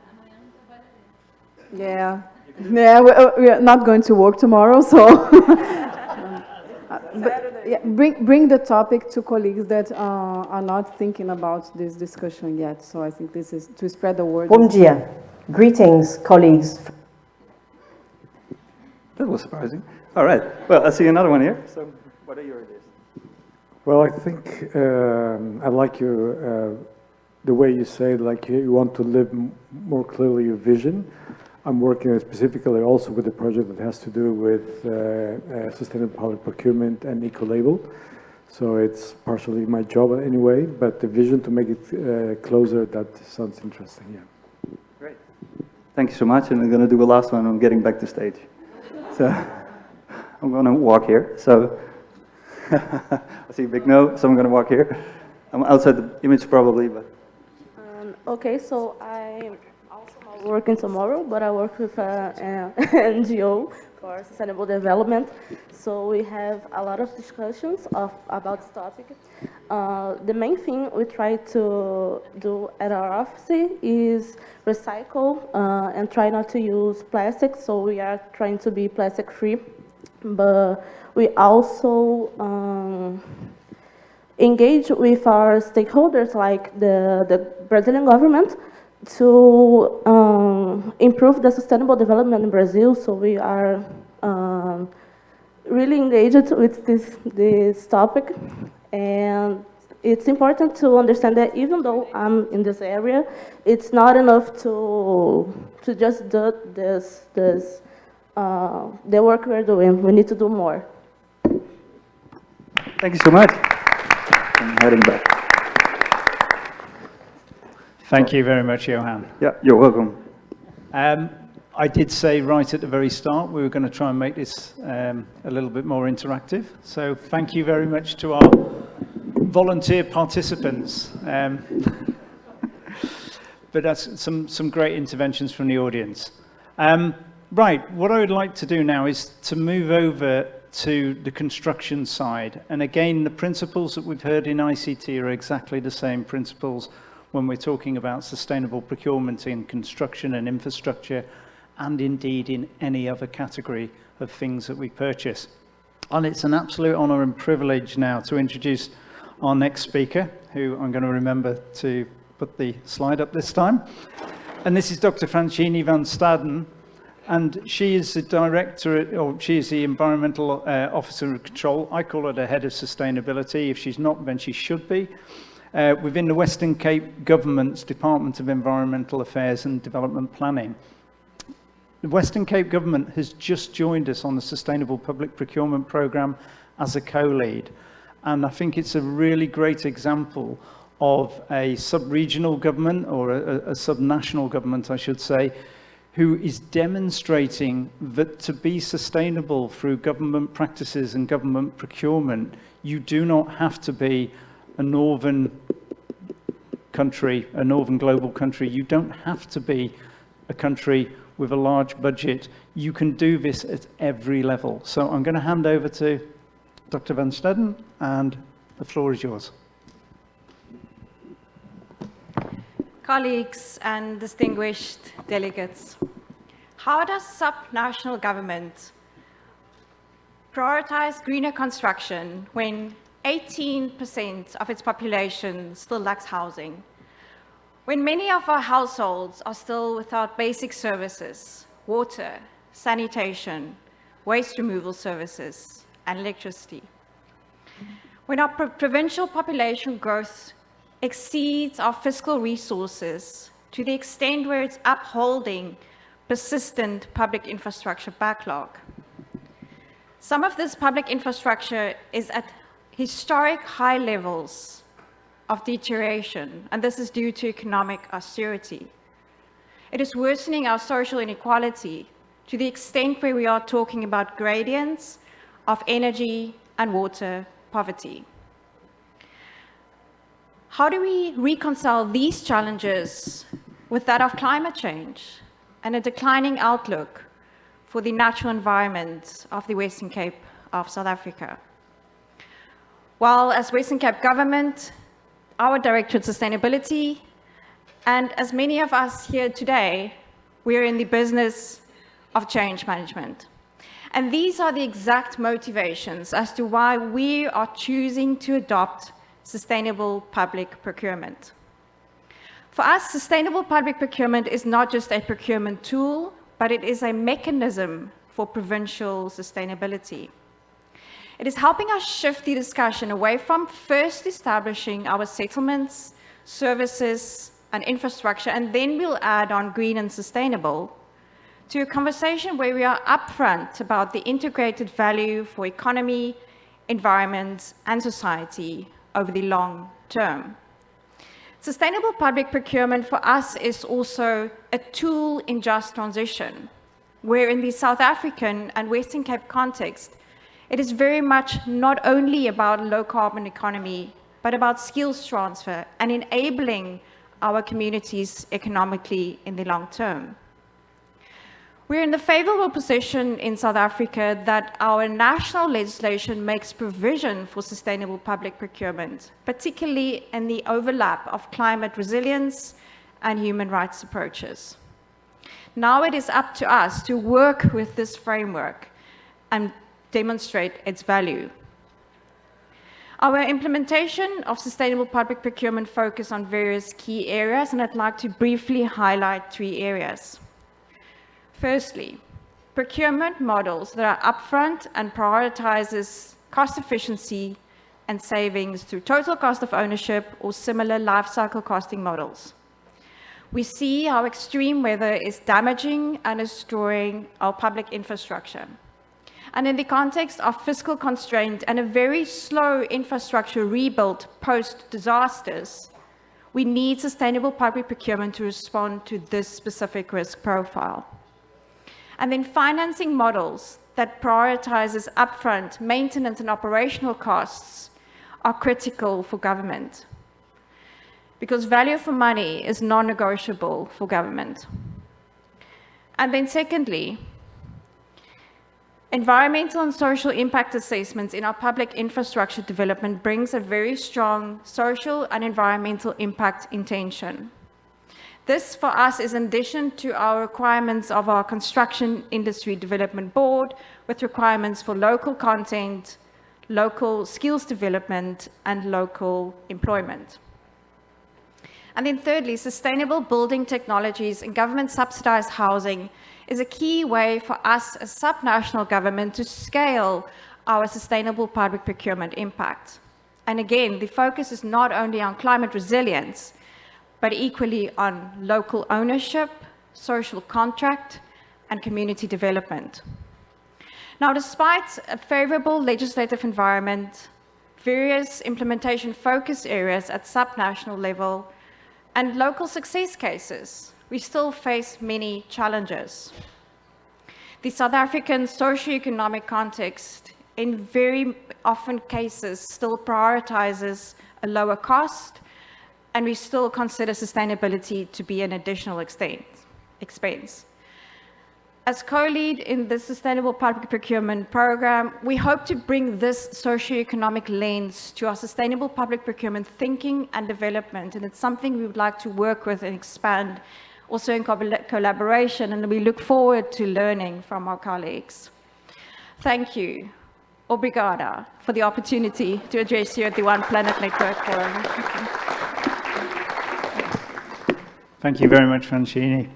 Yeah, we're not going to work tomorrow, so but, yeah, bring the topic to colleagues that are not thinking about this discussion yet. So I think this is to spread the word. Bom dia. Greetings, colleagues. That was surprising. All right. Well, I see another one here. So, what are your ideas? Well, I think I like your the way you say, like you want to live more clearly your vision. I'm working specifically also with a project that has to do with sustainable public procurement and eco-label. So it's partially my job anyway, but the vision to make it closer, that sounds interesting, yeah. Great. Thank you so much, and I'm going to do a last one. I'm getting back to stage. So I'm going to walk here. So I see a big no, so I'm going to walk here. I'm outside the image probably, but. Okay, so I'm also not working tomorrow, but I work with an NGO for sustainable development. So we have a lot of discussions about this topic. The main thing we try to do at our office is recycle and try not to use plastic. So we are trying to be plastic free, but we also engage with our stakeholders like the Brazilian government to improve the sustainable development in Brazil. So we are really engaged with this topic, and it's important to understand that even though I'm in this area, it's not enough to just do the work we're doing. We need to do more. Thank you so much. I'm heading back. Thank you very much, Johan. Yeah, you're welcome. I did say right at the very start we were going to try and make this a little bit more interactive. So thank you very much to our volunteer participants. But that's some great interventions from the audience. Right, what I would like to do now is to move over to the construction side. And again, the principles that we've heard in ICT are exactly the same principles when we're talking about sustainable procurement in construction and infrastructure, and indeed in any other category of things that we purchase. And it's an absolute honor and privilege now to introduce our next speaker, who I'm going to remember to put the slide up this time. And this is Dr. Francine van Staden, and she is the director, or she is the environmental officer of control. I call her the head of sustainability. If she's not, then she should be. Within the Western Cape Government's Department of Environmental Affairs and Development Planning. The Western Cape Government has just joined us on the Sustainable Public Procurement Programme as a co-lead. And I think it's a really great example of a sub-regional government, or a sub-national government, I should say, who is demonstrating that to be sustainable through government practices and government procurement, you do not have to be a northern country, a northern global country. You don't have to be a country with a large budget. You can do this at every level. So I'm going to hand over to Dr. van Staden, and the floor is yours. Colleagues and distinguished delegates, how does sub-national government prioritize greener construction when 18% of its population still lacks housing, when many of our households are still without basic services, water, sanitation, waste removal services, and electricity, when our provincial population growth exceeds our fiscal resources to the extent where it's upholding persistent public infrastructure backlog. Some of this public infrastructure is at historic high levels of deterioration, and this is due to economic austerity. It is worsening our social inequality to the extent where we are talking about gradients of energy and water poverty. How do we reconcile these challenges with that of climate change and a declining outlook for the natural environment of the Western Cape of South Africa? Well, as Western Cape Government, our Directorate of Sustainability, and as many of us here today, we are in the business of change management. And these are the exact motivations as to why we are choosing to adopt sustainable public procurement. For us, sustainable public procurement is not just a procurement tool, but it is a mechanism for provincial sustainability. It is helping us shift the discussion away from first establishing our settlements, services, and infrastructure, and then we'll add on green and sustainable, to a conversation where we are upfront about the integrated value for economy, environment, and society over the long term. Sustainable public procurement for us is also a tool in just transition, where in the South African and Western Cape context, it is very much not only about a low carbon economy, but about skills transfer and enabling our communities economically in the long term. We're in the favorable position in South Africa that our national legislation makes provision for sustainable public procurement, particularly in the overlap of climate resilience and human rights approaches. Now it is up to us to work with this framework and demonstrate its value. Our implementation of sustainable public procurement focus on various key areas, and I'd like to briefly highlight 3 areas. Firstly, procurement models that are upfront and prioritizes cost efficiency and savings through total cost of ownership or similar life cycle costing models. We see how extreme weather is damaging and destroying our public infrastructure. And in the context of fiscal constraint and a very slow infrastructure rebuild post-disasters, we need sustainable public procurement to respond to this specific risk profile. And then financing models that prioritizes upfront maintenance and operational costs are critical for government, because value for money is non-negotiable for government. And then secondly, environmental and social impact assessments in our public infrastructure development brings a very strong social and environmental impact intention. This for us is in addition to our requirements of our Construction Industry Development Board, with requirements for local content, local skills development, and local employment. And then thirdly, sustainable building technologies and government subsidized housing is a key way for us as subnational government to scale our sustainable public procurement impact. And again, the focus is not only on climate resilience, but equally on local ownership, social contract, and community development. Now, despite a favorable legislative environment, various implementation focus areas at subnational level, and local success cases, we still face many challenges. The South African socioeconomic context, in very often cases, still prioritizes a lower cost, and we still consider sustainability to be an additional expense. As co-lead in the Sustainable Public Procurement Program, we hope to bring this socioeconomic lens to our sustainable public procurement thinking and development, and it's something we would like to work with and expand also in collaboration, and we look forward to learning from our colleagues. Thank you, obrigada, for the opportunity to address you at the One Planet Network Forum. Thank you very much, Francini.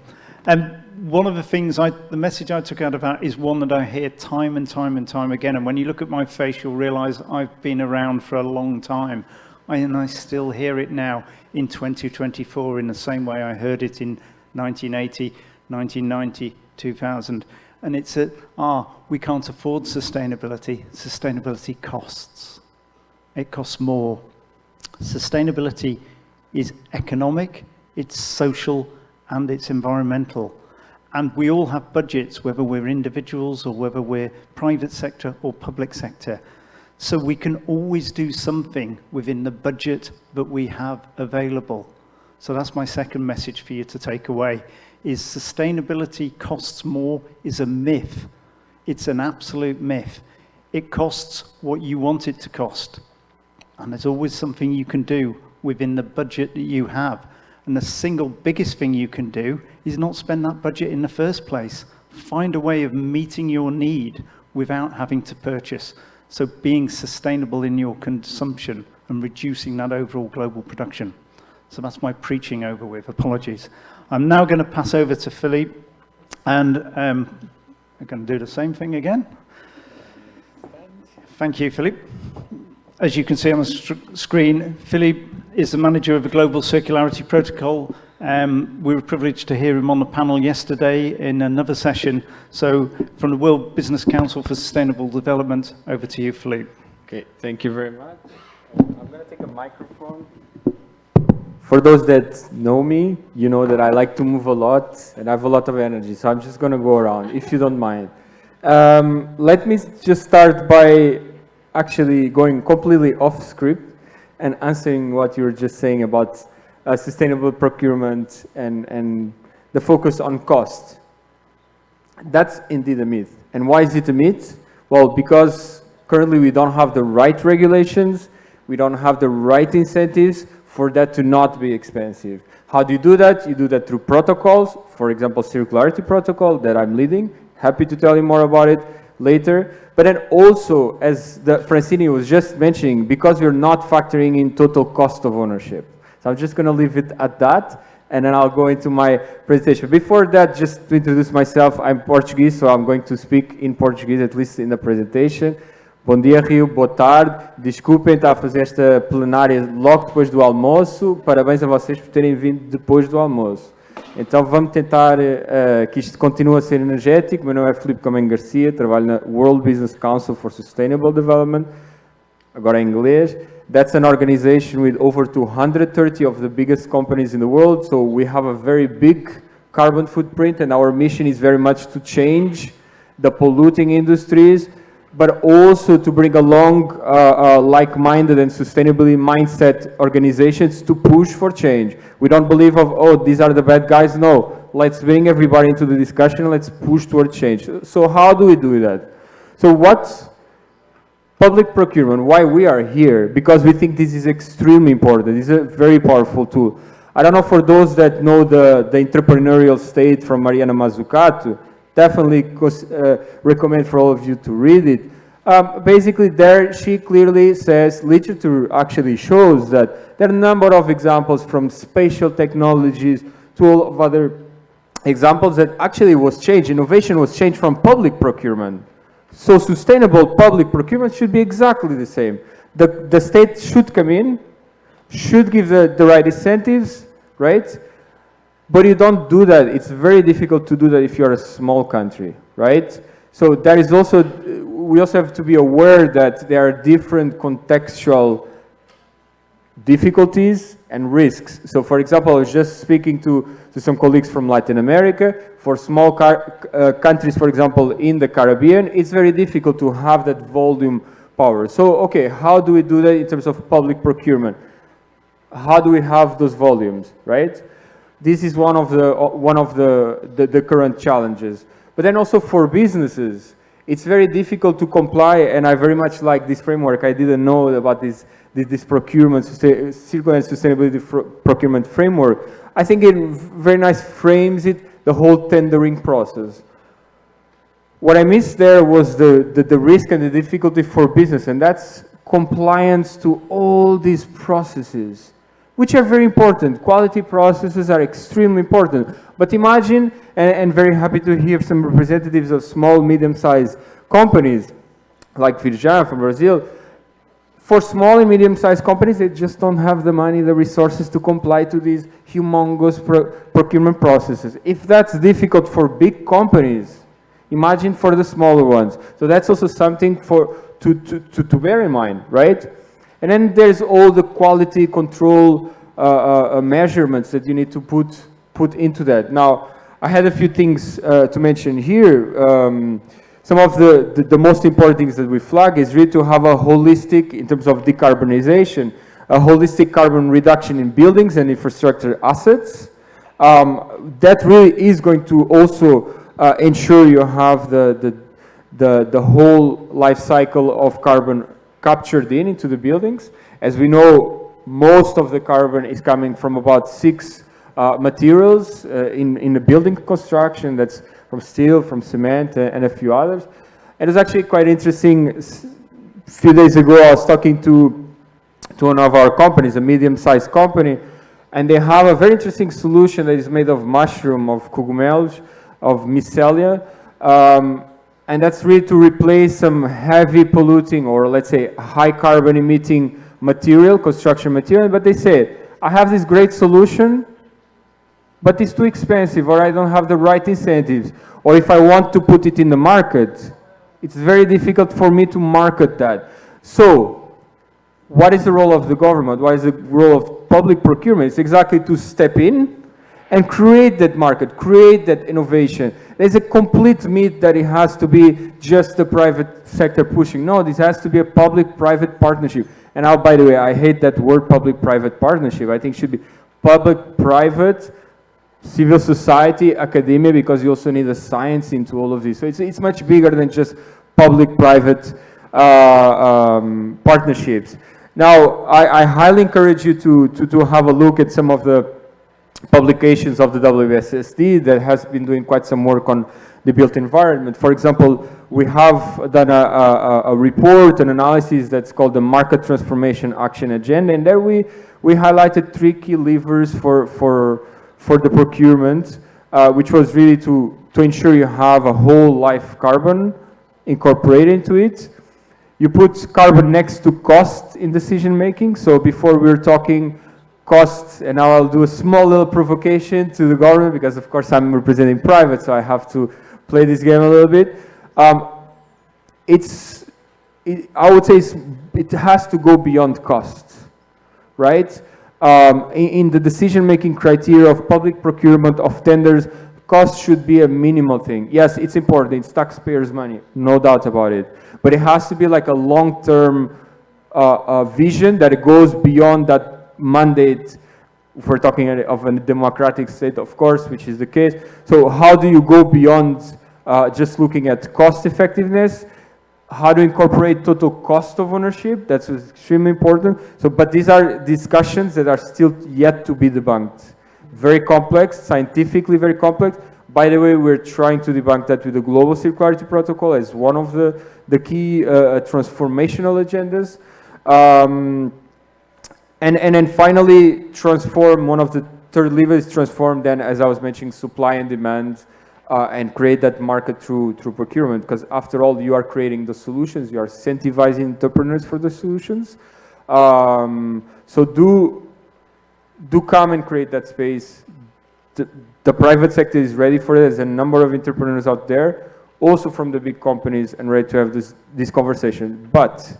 One of the things, the message I took out of that is one that I hear time and time and time again, and when you look at my face, you'll realize I've been around for a long time, and I still hear it now in 2024 in the same way I heard it in 1980, 1990, 2000. And it's we can't afford sustainability. Sustainability costs. It costs more. Sustainability is economic, it's social, and it's environmental. And we all have budgets, whether we're individuals or whether we're private sector or public sector. So we can always do something within the budget that we have available. So that's my second message for you to take away, is sustainability costs more is a myth. It's an absolute myth. It costs what you want it to cost. And there's always something you can do within the budget that you have. And the single biggest thing you can do is not spend that budget in the first place. Find a way of meeting your need without having to purchase. So being sustainable in your consumption and reducing that overall global production. So that's my preaching over with. Apologies. I'm now going to pass over to Philippe, and I'm going to do the same thing again. Thank you, Philippe. As you can see on the screen, Philippe is the manager of the Global Circularity Protocol. We were privileged to hear him on the panel yesterday in another session. So from the World Business Council for Sustainable Development, over to you, Philippe. Okay, thank you very much. I'm going to take a microphone. For those that know me, you know that I like to move a lot and I have a lot of energy, so I'm just going to go around, if you don't mind. Let me just start by actually going completely off script and answering what you were just saying about sustainable procurement and the focus on cost. That's indeed a myth. And why is it a myth? Well, because currently we don't have the right regulations, we don't have the right incentives for that to not be expensive. How do you do that? You do that through protocols, for example, Circularity Protocol that I'm leading. Happy to tell you more about it later. But then also, as Francini was just mentioning, because we're not factoring in total cost of ownership. So I'm just going to leave it at that. and then I'll go into my presentation. Before that, just to introduce myself, I'm Portuguese, so I'm going to speak in Portuguese, at least in the presentation. Bom dia, Rio, boa tarde. Desculpem estar a fazer esta plenária logo depois do almoço. Parabéns a vocês por terem vindo depois do almoço. Então vamos tentar que isto continue a ser energético. Meu nome é Filipe Caminho Garcia, trabalho na World Business Council for Sustainable Development, agora em inglês. That's an organization with over 230 of the biggest companies in the world, so we have a very big carbon footprint, and our mission is very much to change the polluting industries, but also to bring along like-minded and sustainability mindset organizations to push for change. We don't believe of, oh, these are the bad guys. No, let's bring everybody into the discussion. Let's push toward change. So how do we do that? So what's public procurement? Why we are here? Because we think this is extremely important. It's a very powerful tool. I don't know, for those that know the entrepreneurial state from Mariana Mazzucato, definitely recommend for all of you to read it. Basically there she clearly says, literature actually shows that there are a number of examples from spatial technologies to all of other examples that actually was changed. Innovation was changed from public procurement. So sustainable public procurement should be exactly the same. The state should come in, should give the right incentives, right? But you don't do that. It's very difficult to do that if you're a small country, right? So there is also, we also have to be aware that there are different contextual difficulties and risks. So for example, I was just speaking to some colleagues from Latin America. For small countries, for example, in the Caribbean, it's very difficult to have that volume power. So, okay, how do we do that in terms of public procurement? How do we have those volumes, right? This is one of the current challenges. But then also for businesses, it's very difficult to comply, and I very much like this framework. I didn't know about this procurement, circular and sustainability procurement framework. I think it very nice frames it, the whole tendering process. What I missed there was the risk and the difficulty for business, and that's compliance to all these processes, which are very important. Quality processes are extremely important. But imagine, and very happy to hear some representatives of small, medium-sized companies, like Virjan from Brazil. For small and medium-sized companies, they just don't have the money, the resources to comply to these humongous procurement processes. If that's difficult for big companies, imagine for the smaller ones. So that's also something to bear in mind, right? And then there's all the quality control measurements that you need to put into that. Now, I had a few things to mention here. Some of the most important things that we flag is really to have a holistic, in terms of decarbonization, a holistic carbon reduction in buildings and infrastructure assets. That really is going to also ensure you have the whole life cycle of carbon captured into the buildings. As we know, most of the carbon is coming from about 6 materials in the building construction. That's from steel, from cement, and a few others. And it's actually quite interesting. A few days ago, I was talking to one of our companies, a medium-sized company, and they have a very interesting solution that is made of mushroom, of cogumelos, of mycelia, and that's really to replace some heavy polluting, or let's say high carbon emitting material, construction material. But they say, I have this great solution, but it's too expensive, or I don't have the right incentives, or if I want to put it in the market, it's very difficult for me to market that. So what is the role of the government? What is the role of public procurement? It's exactly to step in and create that market, create that innovation. There's a complete myth that it has to be just the private sector pushing. No, this has to be a public-private partnership. And now, by the way, I hate that word public-private partnership. I think it should be public-private, civil society, academia, because you also need a science into all of this. So it's much bigger than just public-private partnerships. Now, I highly encourage you to have a look at some of the publications of the WSSD that has been doing quite some work on the built environment. For example, we have done a report, an analysis that's called the Market Transformation Action Agenda, and there we highlighted 3 key levers for for the procurement, which was really to ensure you have a whole life carbon incorporated into it. You put carbon next to cost in decision making. So before we were talking costs, and now I'll do a small little provocation to the government because of course I'm representing private, so I have to play this game a little bit. I would say it has to go beyond cost, right? In the decision-making criteria of public procurement, of tenders, cost should be a minimal thing. Yes, it's important, it's taxpayers' money, no doubt about it. But it has to be like a long-term vision that it goes beyond that mandate, if we're talking of a democratic state, of course, which is the case. So how do you go beyond just looking at cost effectiveness? How to incorporate total cost of ownership? That's extremely important. So, but these are discussions that are still yet to be debunked. Very complex, scientifically very complex. By the way, we're trying to debunk that with the Global Circularity Protocol as one of the key transformational agendas. And then finally, transform, one of the third levers is transform then, as I was mentioning, supply and demand, and create that market through procurement, because after all, you are creating the solutions, you are incentivizing entrepreneurs for the solutions. So do come and create that space. The private sector is ready for it. There's a number of entrepreneurs out there, also from the big companies, and ready to have this conversation. But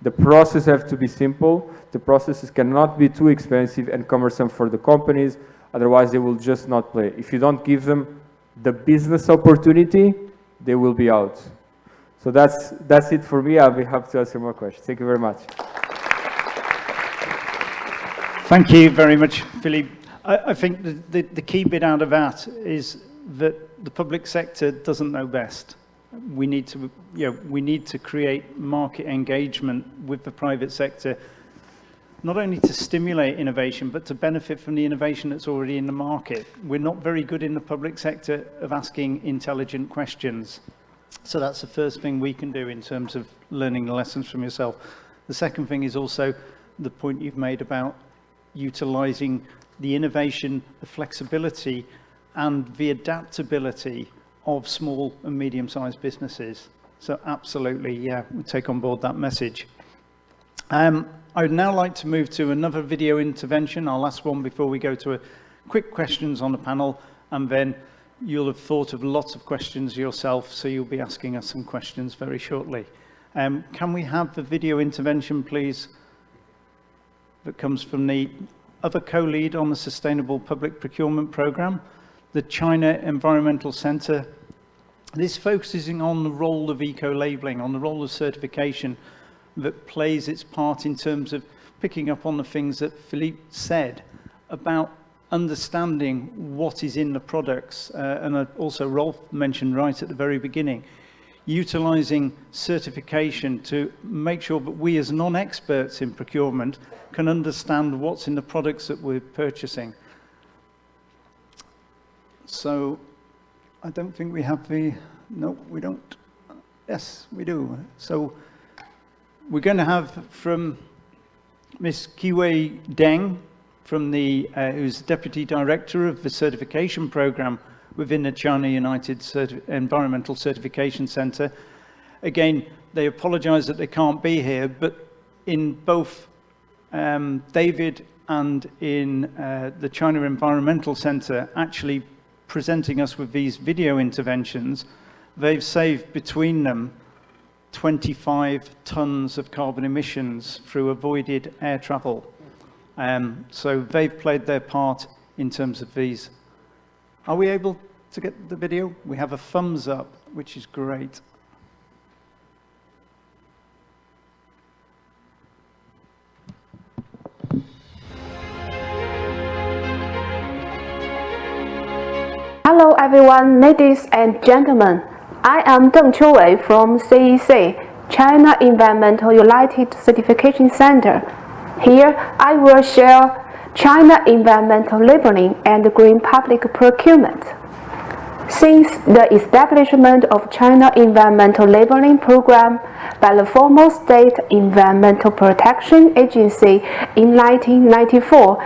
the process has to be simple. The processes cannot be too expensive and cumbersome for the companies, otherwise they will just not play. If you don't give them the business opportunity, they will be out. So that's it for me. I'll be happy to answer more questions. Thank you very much. Thank you very much, Philippe. I think the key bit out of that is that the public sector doesn't know best. We need to create market engagement with the private sector, not only to stimulate innovation, but to benefit from the innovation that's already in the market. We're not very good in the public sector of asking intelligent questions. So that's the first thing we can do in terms of learning the lessons from yourself. The second thing is also the point you've made about utilizing the innovation, the flexibility, and the adaptability of small and medium-sized businesses. So absolutely, yeah, we take on board that message. I would now like to move to another video intervention, our last one before we go to a quick questions on the panel, and then you'll have thought of lots of questions yourself, so you'll be asking us some questions very shortly. Can we have the video intervention, please, that comes from the other co-lead on the Sustainable Public Procurement Program, the China Environmental Center. This focusing on the role of eco-labeling, on the role of certification that plays its part in terms of picking up on the things that Philippe said about understanding what is in the products, and also Rolf mentioned right at the very beginning, utilizing certification to make sure that we as non-experts in procurement can understand what's in the products that we're purchasing. So I don't think we have the, no, we don't. Yes, we do. So we're going to have from Ms. Kiwei Deng, from the who's Deputy Director of the Certification Program within the China United Environmental Certification Center. Again, they apologize that they can't be here, but in both David and in the China Environmental Center actually presenting us with these video interventions, they've saved between them 25 tons of carbon emissions through avoided air travel. So they've played their part in terms of these. Are we able to get the video? We have a thumbs up, which is great. Hello everyone, ladies and gentlemen. I am Deng Qiuwei from CEC, China Environmental United Certification Center. Here, I will share China environmental labeling and green public procurement. Since the establishment of China Environmental Labeling Program by the former State Environmental Protection Agency in 1994,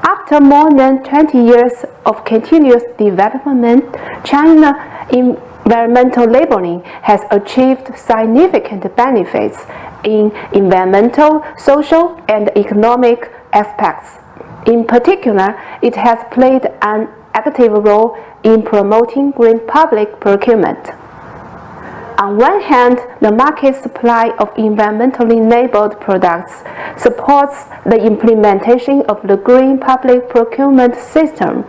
After more than 20 years of continuous development, China environmental labeling has achieved significant benefits in environmental, social, and economic aspects. In particular, it has played an active role in promoting green public procurement. On one hand, the market supply of environmentally labeled products supports the implementation of the green public procurement system.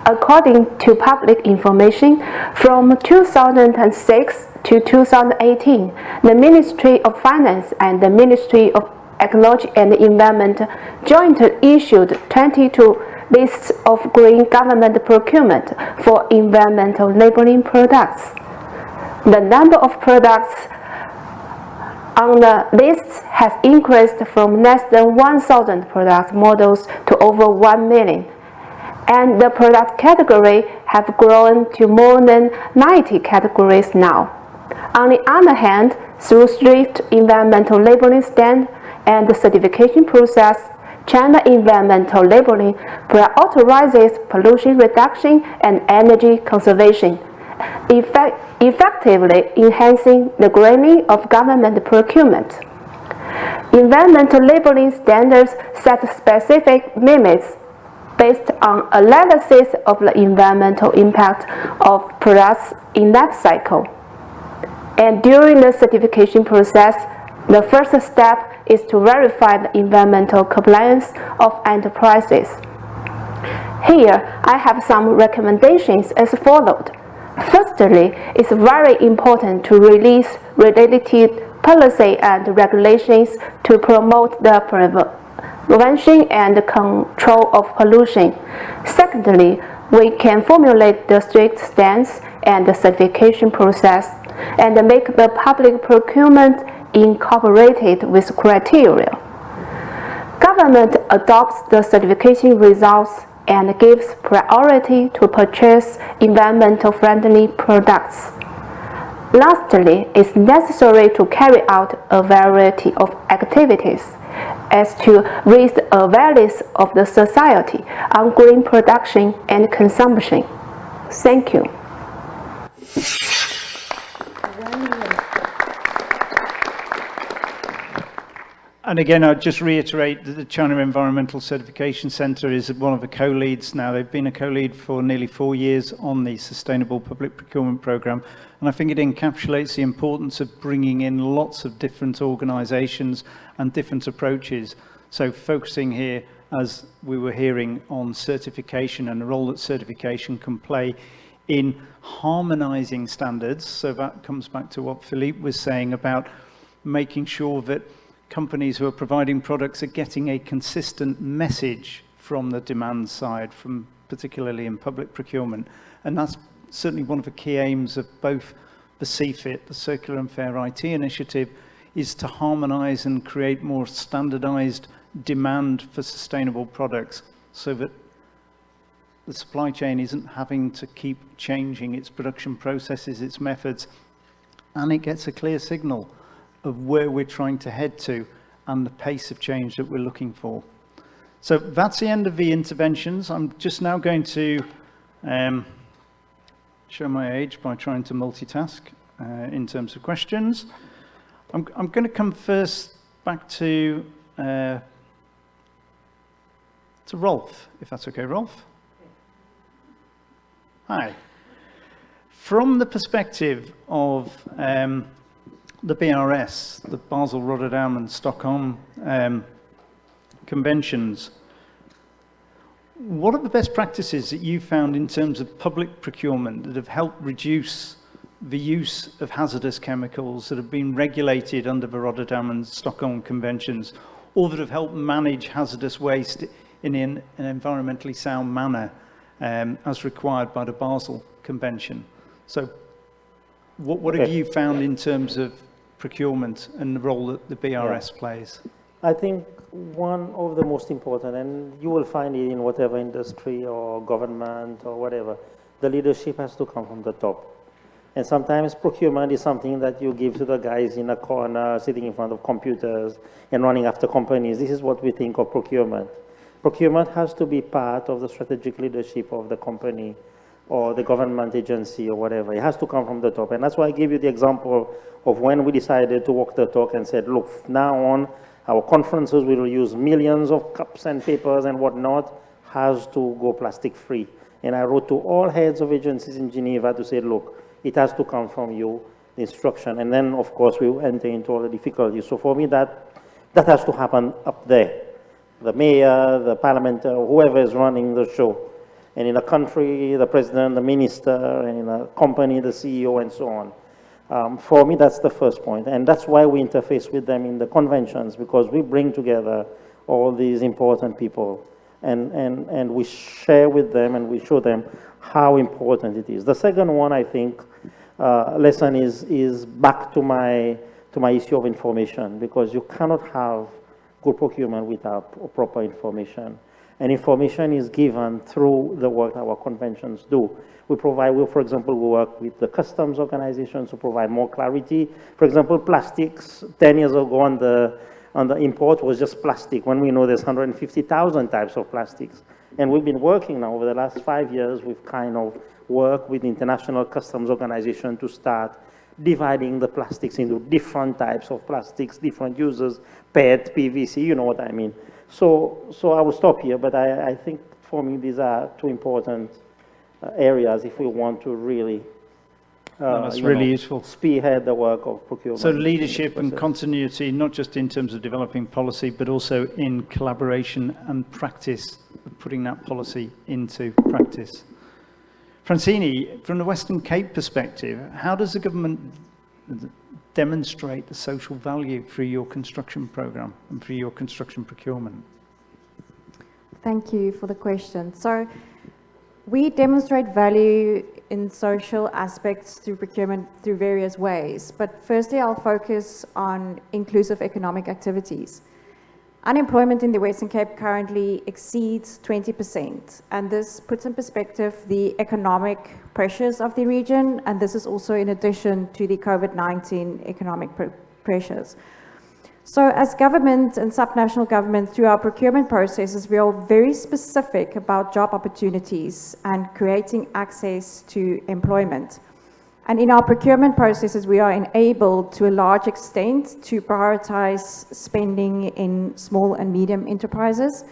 According to public information, from 2006 to 2018, the Ministry of Finance and the Ministry of Ecology and Environment jointly issued 22 lists of green government procurement for environmental labeling products. The number of products on the lists has increased from less than 1,000 product models to over 1 million, and the product category have grown to more than 90 categories now. On the other hand, through strict environmental labeling standards and the certification process, China environmental labeling prioritizes pollution reduction and energy conservation, effectively enhancing the greening of government procurement. Environmental labeling standards set specific limits based on analysis of the environmental impact of products in life cycle. And during the certification process, the first step is to verify the environmental compliance of enterprises. Here, I have some recommendations as follows. Firstly, it's very important to release related policy and regulations to promote the prevention and control of pollution. Secondly, we can formulate the strict stance and the certification process and make the public procurement incorporated with criteria. Government adopts the certification results and gives priority to purchase environmental friendly products. Lastly, it's necessary to carry out a variety of activities as to raise the awareness of the society on green production and consumption. Thank you. And again, I'd just reiterate that the China Environmental Certification Center is one of the co-leads now. They've been a co-lead for nearly 4 years on the Sustainable Public Procurement Program. And I think it encapsulates the importance of bringing in lots of different organizations and different approaches. So focusing here, as we were hearing, on certification and the role that certification can play in harmonizing standards. So that comes back to what Philippe was saying about making sure that companies who are providing products are getting a consistent message from the demand side, from particularly in public procurement. And that's certainly one of the key aims of both the CFIT, the Circular and Fair IT initiative, is to harmonize and create more standardized demand for sustainable products so that the supply chain isn't having to keep changing its production processes, its methods, and it gets a clear signal of where we're trying to head to and the pace of change that we're looking for. So that's the end of the interventions. I'm just now going to show my age by trying to multitask in terms of questions. I'm going to come first back to Rolf, if that's okay. Rolf? Hi. From the perspective of the BRS, the Basel, Rotterdam and Stockholm conventions, what are the best practices that you found in terms of public procurement that have helped reduce the use of hazardous chemicals that have been regulated under the Rotterdam and Stockholm conventions, or that have helped manage hazardous waste in an environmentally sound manner as required by the Basel Convention? So what have you found in terms of procurement and the role that the BRS plays? I think one of the most important, and you will find it in whatever industry or government or whatever, the leadership has to come from the top. And sometimes procurement is something that you give to the guys in a corner, sitting in front of computers and running after companies. This is what we think of procurement. Procurement has to be part of the strategic leadership of the company or the government agency or whatever. It has to come from the top. And that's why I give you the example of when we decided to walk the talk and said, look, from now on, our conferences will use millions of cups and papers and whatnot, has to go plastic free. And I wrote to all heads of agencies in Geneva to say, look, it has to come from you, the instruction. And then, of course, we enter into all the difficulties. So for me, that has to happen up there. The mayor, the parliament, whoever is running the show. And in a country, the president, the minister, and in a company, the CEO, and so on. For me, that's the first point. And that's why we interface with them in the conventions, because we bring together all these important people. And we share with them and we show them how important it is. The second one, I think, lesson is back to my issue of information, because you cannot have good procurement without proper information. And information is given through the work our conventions do. We provide, for example, we work with the customs organizations to provide more clarity. For example, plastics, 10 years ago on the import was just plastic, when we know there's 150,000 types of plastics. And we've been working now over the last 5 years, we've kind of worked with the International Customs Organization to start dividing the plastics into different types of plastics, different uses, PET, PVC, you know what I mean. So I will stop here, but I think for me these are two important areas if we want to really that's really useful. Spearhead the work of procurement. So leadership and continuity, not just in terms of developing policy, but also in collaboration and practice, putting that policy into practice. Francini, from the Western Cape perspective, how does the government demonstrate the social value through your construction program and through your construction procurement? Thank you for the question. So we demonstrate value in social aspects through procurement through various ways. But firstly, I'll focus on inclusive economic activities. Unemployment in the Western Cape currently exceeds 20%, and this puts in perspective the economic pressures of the region, and this is also in addition to the COVID-19 economic pressures. So as government and subnational government, through our procurement processes, we are very specific about job opportunities and creating access to employment. And in our procurement processes, we are enabled to a large extent to prioritize spending in small and medium enterprises,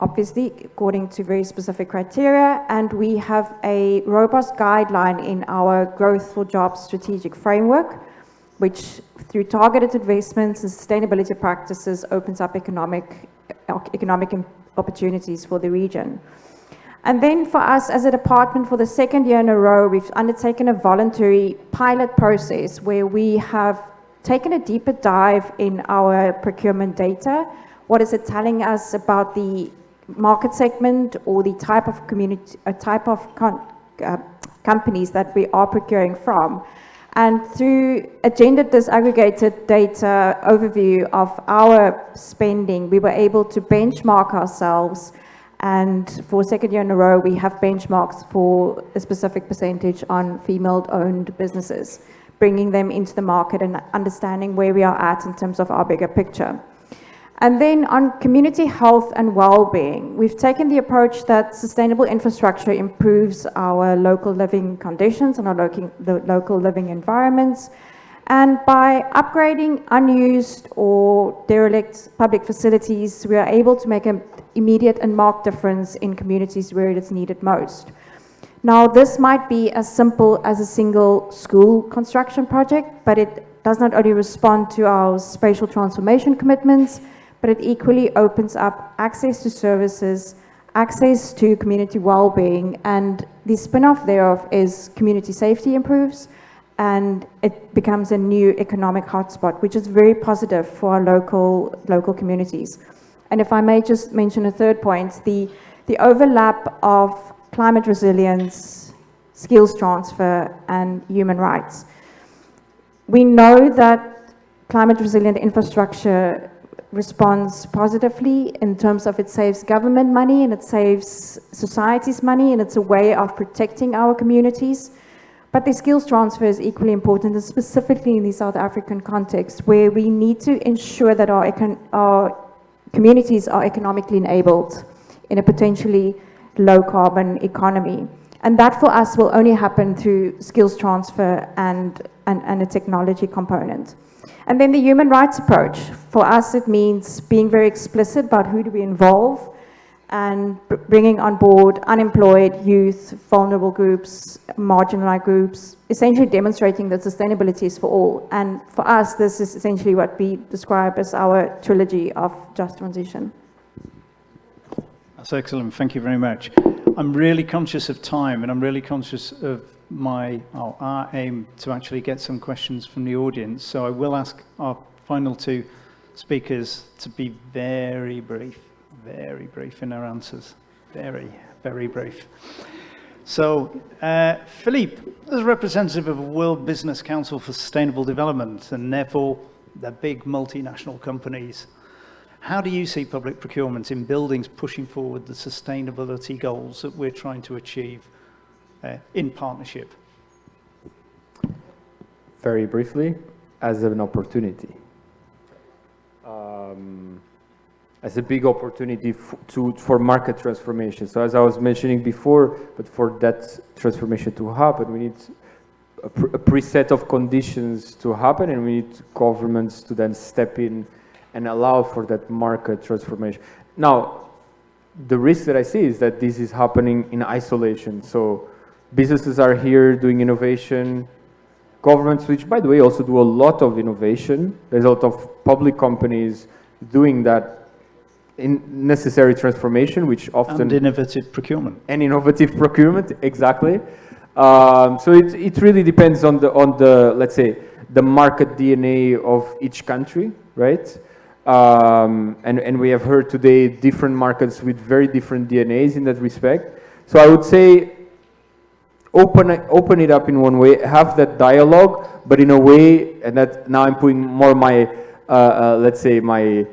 obviously according to very specific criteria. And we have a robust guideline in our Growth for Jobs strategic framework, which through targeted investments and sustainability practices opens up economic opportunities for the region. And then for us as a department, for the second year in a row, we've undertaken a voluntary pilot process where we have taken a deeper dive in our procurement data. What is it telling us about the market segment or the type of community, companies that we are procuring from? And through a gender disaggregated data overview of our spending, we were able to benchmark ourselves. And for a second year in a row, we have benchmarks for a specific percentage on female-owned businesses, bringing them into the market and understanding where we are at in terms of our bigger picture. And then on community health and well-being, we've taken the approach that sustainable infrastructure improves our local living conditions and our local living environments. And by upgrading unused or derelict public facilities, we are able to make an immediate and marked difference in communities where it is needed most. Now, this might be as simple as a single school construction project, but it does not only respond to our spatial transformation commitments, but it equally opens up access to services, access to community well-being, and the spin-off thereof is community safety improves, and it becomes a new economic hotspot, which is very positive for our local communities. And if I may just mention a third point, the overlap of climate resilience, skills transfer, and human rights. We know that climate resilient infrastructure responds positively in terms of it saves government money and it saves society's money, and it's a way of protecting our communities. But the skills transfer is equally important, and specifically in the South African context, where we need to ensure that our communities are economically enabled. in a potentially low carbon economy. And that for us will only happen through skills transfer and a technology component. And then the human rights approach. For us, it means being very explicit about who do we involve and bringing on board unemployed, youth, vulnerable groups, marginalized groups, essentially demonstrating that sustainability is for all. And for us, this is essentially what we describe as our trilogy of just transition. That's excellent. Thank you very much. I'm really conscious of time, and I'm really conscious of our aim to actually get some questions from the audience. So I will ask our final two speakers to be very brief in their answers. Very, very brief. So, Philippe, as a representative of World Business Council for Sustainable Development, and therefore the big multinational companies, how do you see public procurement in buildings pushing forward the sustainability goals that we're trying to achieve in partnership? Very briefly, as an opportunity. As a big opportunity for market transformation. So as I was mentioning before, but for that transformation to happen, we need a preset of conditions to happen, and we need governments to then step in and allow for that market transformation. Now, the risk that I see is that this is happening in isolation. So businesses are here doing innovation, governments, which by the way also do a lot of innovation. There's a lot of public companies doing that in necessary transformation, which often... And innovative procurement. And innovative procurement, exactly. So it really depends on the, let's say, the market DNA of each country, right? And we have heard today different markets with very different DNAs in that respect. So I would say open it up in one way, have that dialogue, but in a way, and that now I'm putting more my, let's say, my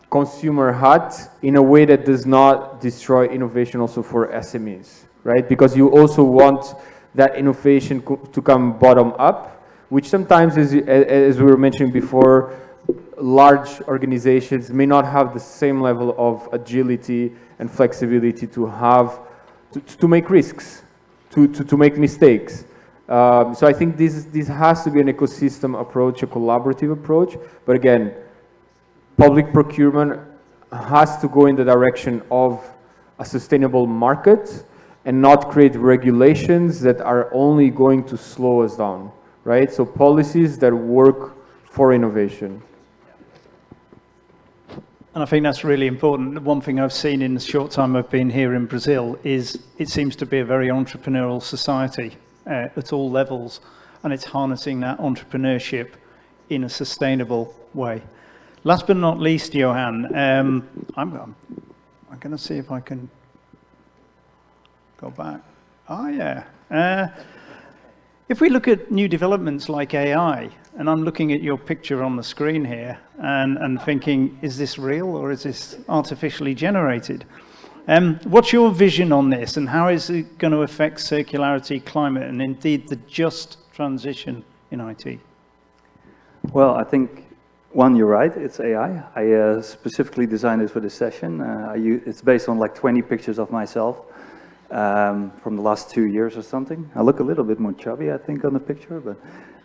consumer hat in a way that does not destroy innovation also for SMEs, right? Because you also want that innovation to come bottom up, which sometimes, as we were mentioning before, large organizations may not have the same level of agility and flexibility to have, to make risks, to make mistakes. So I think this has to be an ecosystem approach, a collaborative approach, but again, public procurement has to go in the direction of a sustainable market and not create regulations that are only going to slow us down, right? So policies that work for innovation. And I think that's really important. One thing I've seen in the short time I've been here in Brazil is it seems to be a very entrepreneurial society at all levels, and it's harnessing that entrepreneurship in a sustainable way. Last but not least, Johan, I'm going to see if I can go back. Oh, yeah. If we look at new developments like AI, and I'm looking at your picture on the screen here and thinking, is this real or is this artificially generated? What's your vision on this, and how is it going to affect circularity, climate, and indeed the just transition in IT? Well, I think, one, you're right, it's AI. I specifically designed it for this session. It's based on like 20 pictures of myself from the last 2 years or something. I look a little bit more chubby, I think, on the picture, but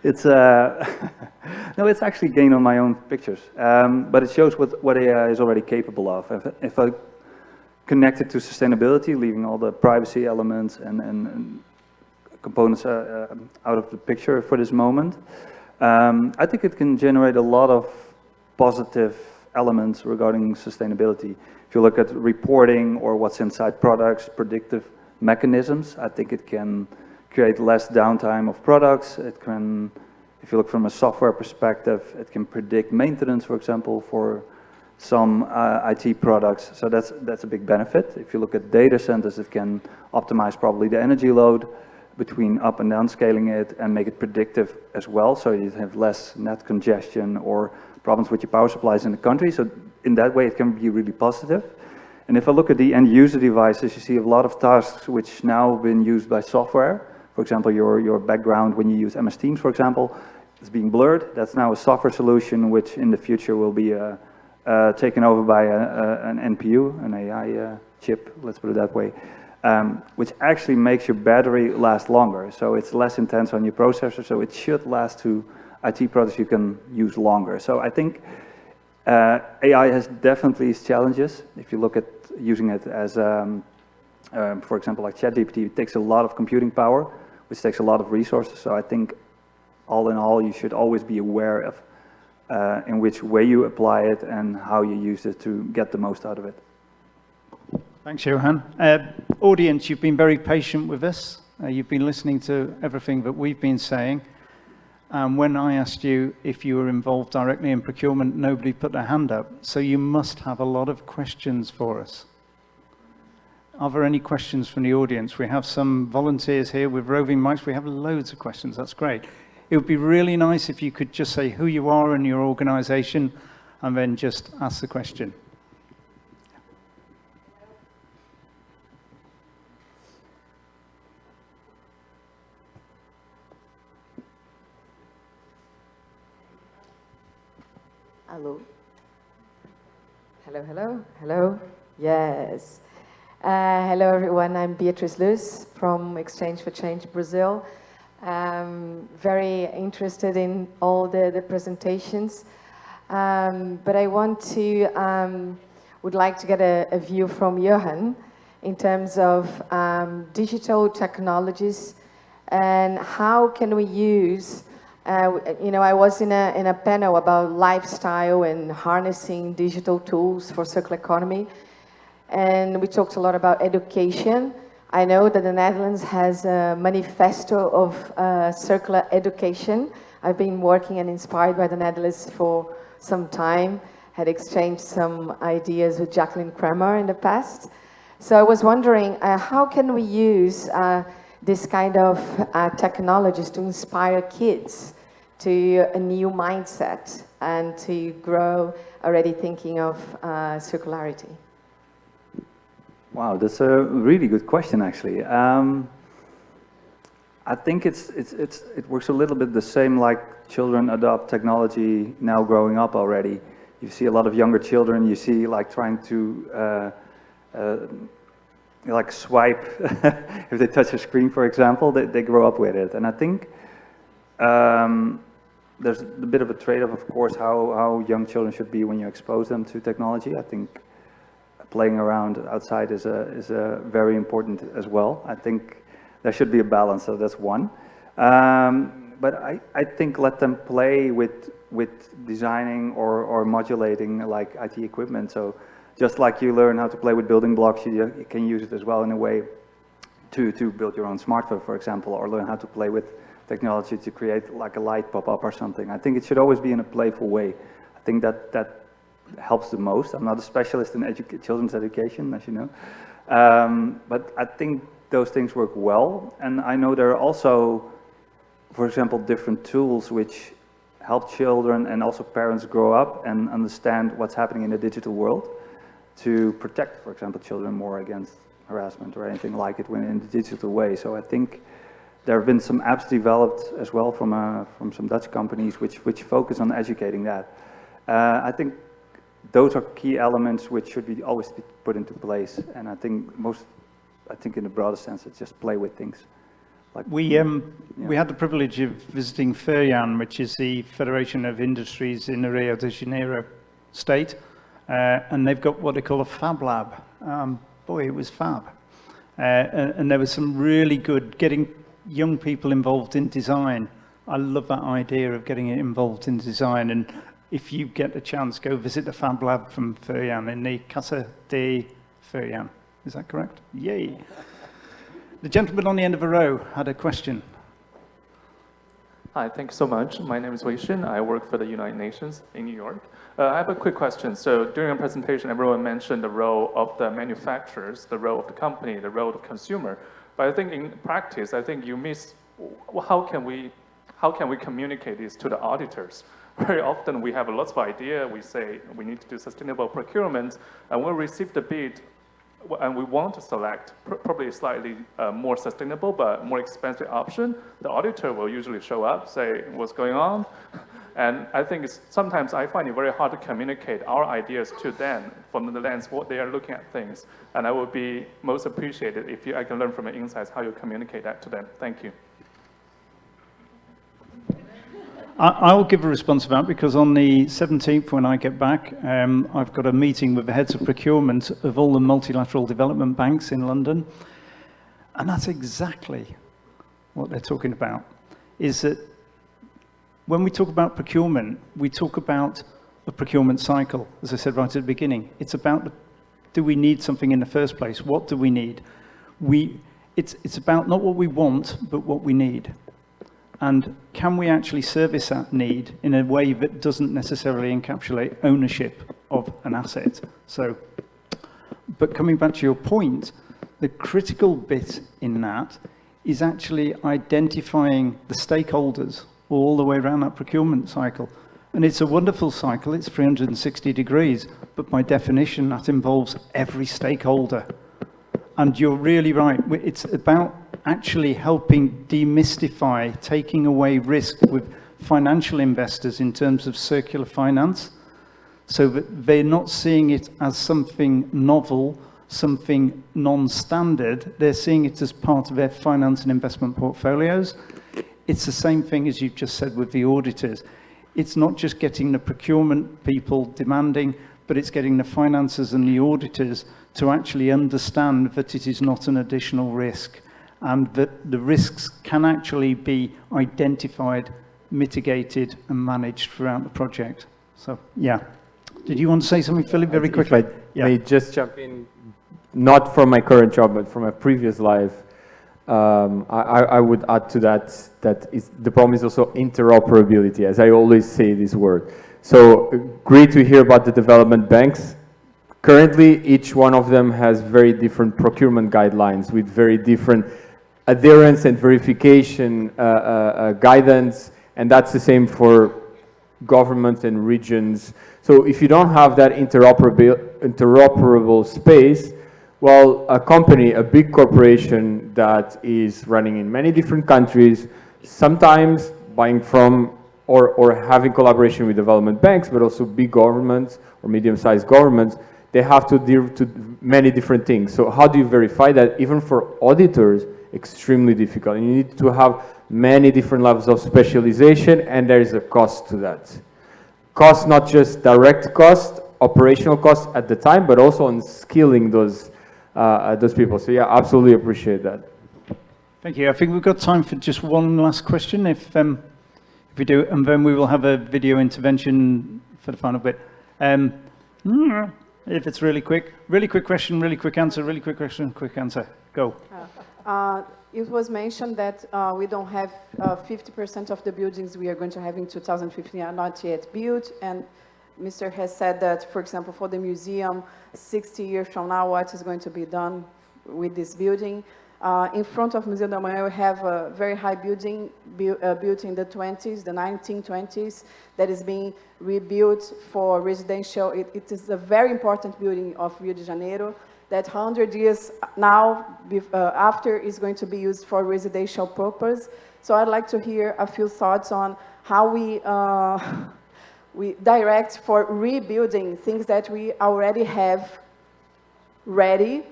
it's no, it's actually gained on my own pictures. But it shows what AI is already capable of. If I connect it to sustainability, leaving all the privacy elements and components out of the picture for this moment, I think it can generate a lot of positive elements regarding sustainability. If you look at reporting or what's inside products, predictive mechanisms, I think it can create less downtime of products. It can, if you look from a software perspective, it can predict maintenance, for example, for some IT products. So that's a big benefit. If you look at data centers, it can optimize probably the energy load between up and down scaling it and make it predictive as well, so you have less net congestion or problems with your power supplies in the country. So in that way, it can be really positive. And if I look at the end user devices, you see a lot of tasks which now have been used by software. For example, your background when you use MS Teams, for example, is being blurred. That's now a software solution which in the future will be a taken over by an NPU, an AI chip, let's put it that way, which actually makes your battery last longer. So it's less intense on your processor, so it should last to IT products you can use longer. So I think AI has definitely its challenges. If you look at using it as, for example, like ChatGPT, it takes a lot of computing power, which takes a lot of resources. So I think all in all, you should always be aware of in which way you apply it and how you use it to get the most out of it. Thanks, Johan. Audience, you've been very patient with us. You've been listening to everything that we've been saying. When I asked you if you were involved directly in procurement, nobody put their hand up. So you must have a lot of questions for us. Are there any questions from the audience? We have some volunteers here with roving mics. We have loads of questions. That's great. It would be really nice if you could just say who you are and your organization, and then just ask the question. Hello. Hello, hello, hello. Yes. Hello, everyone. I'm Beatrice Luz from Exchange for Change Brazil. Very interested in all the presentations. But I want to, would like to get a view from Johan in terms of digital technologies and how can we use you know, I was in a panel about lifestyle and harnessing digital tools for circular economy, and we talked a lot about education. I know that the Netherlands has a manifesto of circular education. I've been working and inspired by the Netherlands for some time, had exchanged some ideas with Jacqueline Kramer in the past. So I was wondering, how can we use this kind of technologies to inspire kids to a new mindset and to grow already thinking of circularity? Wow, that's a really good question, actually. I think it works a little bit the same like children adopt technology now growing up already. You see a lot of younger children, you see like trying to like swipe, if they touch a screen, for example, they grow up with it. And I think there's a bit of a trade-off, of course, how young children should be when you expose them to technology. I think playing around outside is very important as well. I think there should be a balance, so that's one. But I think let them play with designing or modulating like IT equipment. So just like you learn how to play with building blocks, you can use it as well in a way to build your own smartphone, for example, or learn how to play with technology to create like a light pop up or something. I think it should always be in a playful way. I think that helps the most. I'm not a specialist in children's education, as you know, but I think those things work well. And I know there are also, for example, different tools which help children and also parents grow up and understand what's happening in the digital world to protect, for example, children more against harassment or anything like it when in the digital way. So I think there have been some apps developed as well from some Dutch companies which focus on educating that. I think those are key elements which should be always be put into place. And I think in the broader sense, it's just play with things. Like, we had the privilege of visiting FERJAN, which is the Federation of Industries in the Rio de Janeiro state, and they've got what they call a Fab Lab. Boy, it was fab. And there was some really good getting young people involved in design. I love that idea of getting it involved in design. And if you get the chance, go visit the Fab Lab from FERJAN in the Casa de FERJAN. Is that correct? Yay. The gentleman on the end of the row had a question. Hi, thank you so much. My name is Wei Shin. I work for the United Nations in New York. I have a quick question. So during your presentation, everyone mentioned the role of the manufacturers, the role of the company, the role of the consumer. But I think in practice, I think you miss, how can we communicate this to the auditors? Very often we have lots of ideas. We say we need to do sustainable procurement, and we'll receive the bid and we want to select probably a slightly more sustainable but more expensive option. The auditor will usually show up, say, what's going on? And I think sometimes I find it very hard to communicate our ideas to them from the lens what they are looking at things. And I would be most appreciated if I can learn from your insights how you communicate that to them. Thank you. I'll give a response to that, because on the 17th, when I get back, I've got a meeting with the heads of procurement of all the multilateral development banks in London. And that's exactly what they're talking about, is that when we talk about procurement, we talk about a procurement cycle, as I said right at the beginning. It's about, do we need something in the first place? What do we need? It's about not what we want, but what we need. And can we actually service that need in a way that doesn't necessarily encapsulate ownership of an asset? So, but coming back to your point, the critical bit in that is actually identifying the stakeholders all the way around that procurement cycle. And it's a wonderful cycle, it's 360 degrees, but by definition, that involves every stakeholder. And you're really right, it's about actually helping demystify, taking away risk with financial investors in terms of circular finance, so that they're not seeing it as something novel, something non-standard. They're seeing it as part of their finance and investment portfolios. It's the same thing as you've just said with the auditors. It's not just getting the procurement people demanding, but it's getting the financiers and the auditors to actually understand that it is not an additional risk, and that the risks can actually be identified, mitigated, and managed throughout the project. So, yeah. Did you want to say something, Philip, very quickly? If I may just jump in, not from my current job, but from a previous life, I would add to that the problem is also interoperability, as I always say this word. So great to hear about the development banks. Currently, each one of them has very different procurement guidelines with very different adherence and verification guidance, and that's the same for governments and regions. So if you don't have that interoperable space, well, a company, a big corporation that is running in many different countries, sometimes buying from or having collaboration with development banks, but also big governments or medium-sized governments, they have to deal to many different things. So how do you verify that? Even for auditors, extremely difficult. You need to have many different levels of specialization, and there is a cost to that. Cost, not just direct cost, operational cost at the time, but also on skilling those people. So yeah, absolutely appreciate that. Thank you. I think we've got time for just one last question, if we do, and then we will have a video intervention for the final bit. If it's really quick question, really quick answer, really quick question, quick answer. Go. It was mentioned that we don't have 50% of the buildings we are going to have in 2015 are not yet built, and Mr. has said that, for example, for the museum, 60 years from now, what is going to be done with this building? In front of Museu da Manhã, we have a very high building built in the 20s, the 1920s, that is being rebuilt for residential. It is a very important building of Rio de Janeiro that 100 years now, after, is going to be used for residential purpose. So I'd like to hear a few thoughts on how we direct for rebuilding things that we already have ready,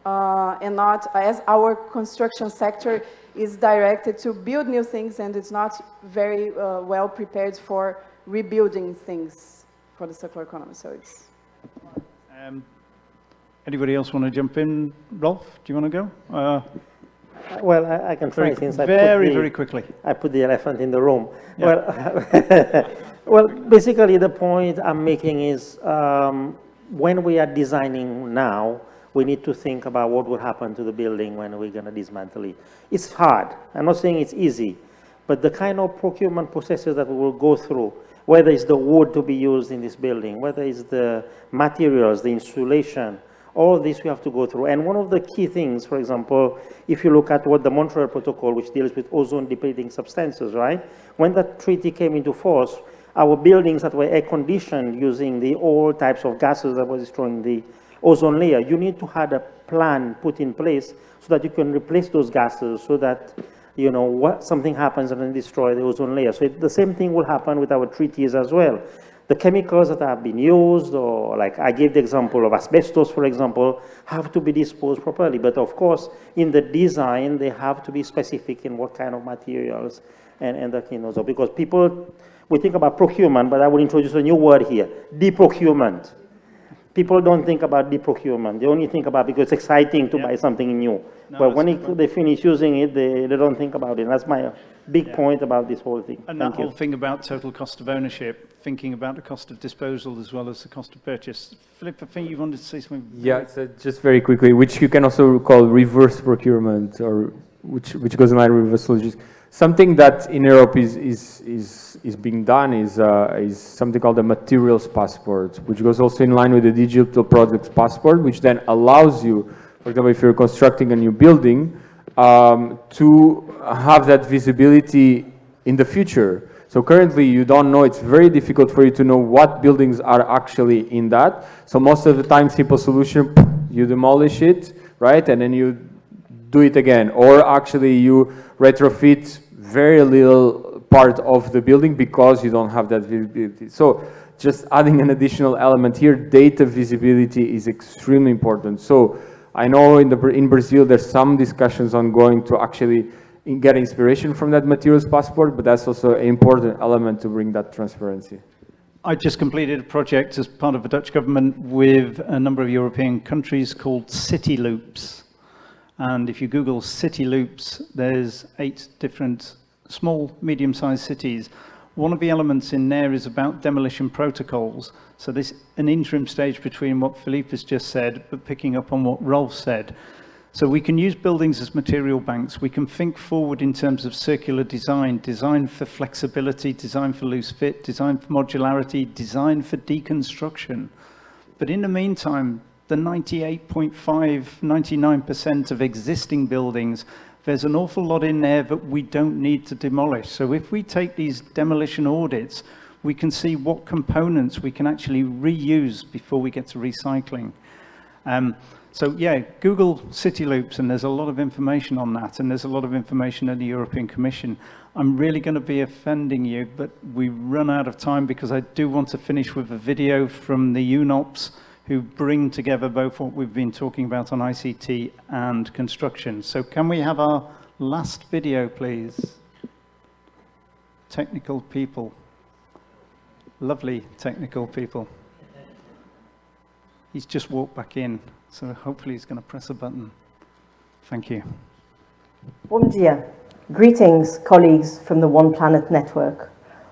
and not as our construction sector is directed to build new things, and it's not very well prepared for rebuilding things for the circular economy. So it's... Anybody else want to jump in? Rolf, do you want to go? Well, I can try, since very quickly. I put the elephant in the room. Yeah. Well, basically the point I'm making is when we are designing now, we need to think about what will happen to the building when we're going to dismantle it. It's hard. I'm not saying it's easy, but the kind of procurement processes that we will go through, whether it's the wood to be used in this building, whether it's the materials, the insulation, all of this we have to go through. And one of the key things, for example, if you look at what the Montreal Protocol, which deals with ozone-depleting substances, right? When that treaty came into force, our buildings that were air-conditioned using the old types of gases that were destroying the ozone layer, you need to have a plan put in place so that you can replace those gases, so that you know, what something happens and then destroy the ozone layer. So the same thing will happen with our treaties as well. The chemicals that have been used, or like I gave the example of asbestos, for example, have to be disposed properly. But of course, in the design, they have to be specific in what kind of materials and the, you know, so because people, we think about procurement, but I will introduce a new word here, deprocurement. People don't think about deprocurement. They only think about because it's exciting to buy something new. No, but when they finish using it, they don't think about it. And that's my big point about this whole thing. And that whole thing about total cost of ownership, thinking about the cost of disposal as well as the cost of purchase. Philip, I think you wanted to say something. Yeah, so just very quickly, which you can also call reverse procurement, or which goes in line with reverse logistics. Something that in Europe is being done is something called the materials passport, which goes also in line with the digital products passport, which then allows you, for example, if you're constructing a new building, to have that visibility in the future. So currently you don't know, it's very difficult for you to know what buildings are actually in that. So most of the time, simple solution, you demolish it, right? And then you do it again. Or actually you retrofit very little part of the building because you don't have that visibility. So just adding an additional element here, data visibility is extremely important. So I know in Brazil there's some discussions ongoing to actually get inspiration from that materials passport, but that's also an important element to bring that transparency. I just completed a project as part of the Dutch government with a number of European countries called City Loops. And if you Google City Loops, there's 8 different small, medium-sized cities. One of the elements in there is about demolition protocols. So this an interim stage between what Philippe has just said, but picking up on what Rolf said. So we can use buildings as material banks. We can think forward in terms of circular design, design for flexibility, design for loose fit, design for modularity, design for deconstruction. But in the meantime, the 98.5, 99% of existing buildings, there's an awful lot in there that we don't need to demolish. So if we take these demolition audits, we can see what components we can actually reuse before we get to recycling. So yeah, Google City Loops, and there's a lot of information on that, and there's a lot of information at the European Commission. I'm really going to be offending you, but we run out of time because I do want to finish with a video from the UNOPS, who bring together both what we've been talking about on ICT and construction. So can we have our last video, please? Technical people. Lovely technical people. He's just walked back in, so hopefully he's going to press a button. Thank you. Bom dia. Greetings, colleagues from the One Planet Network.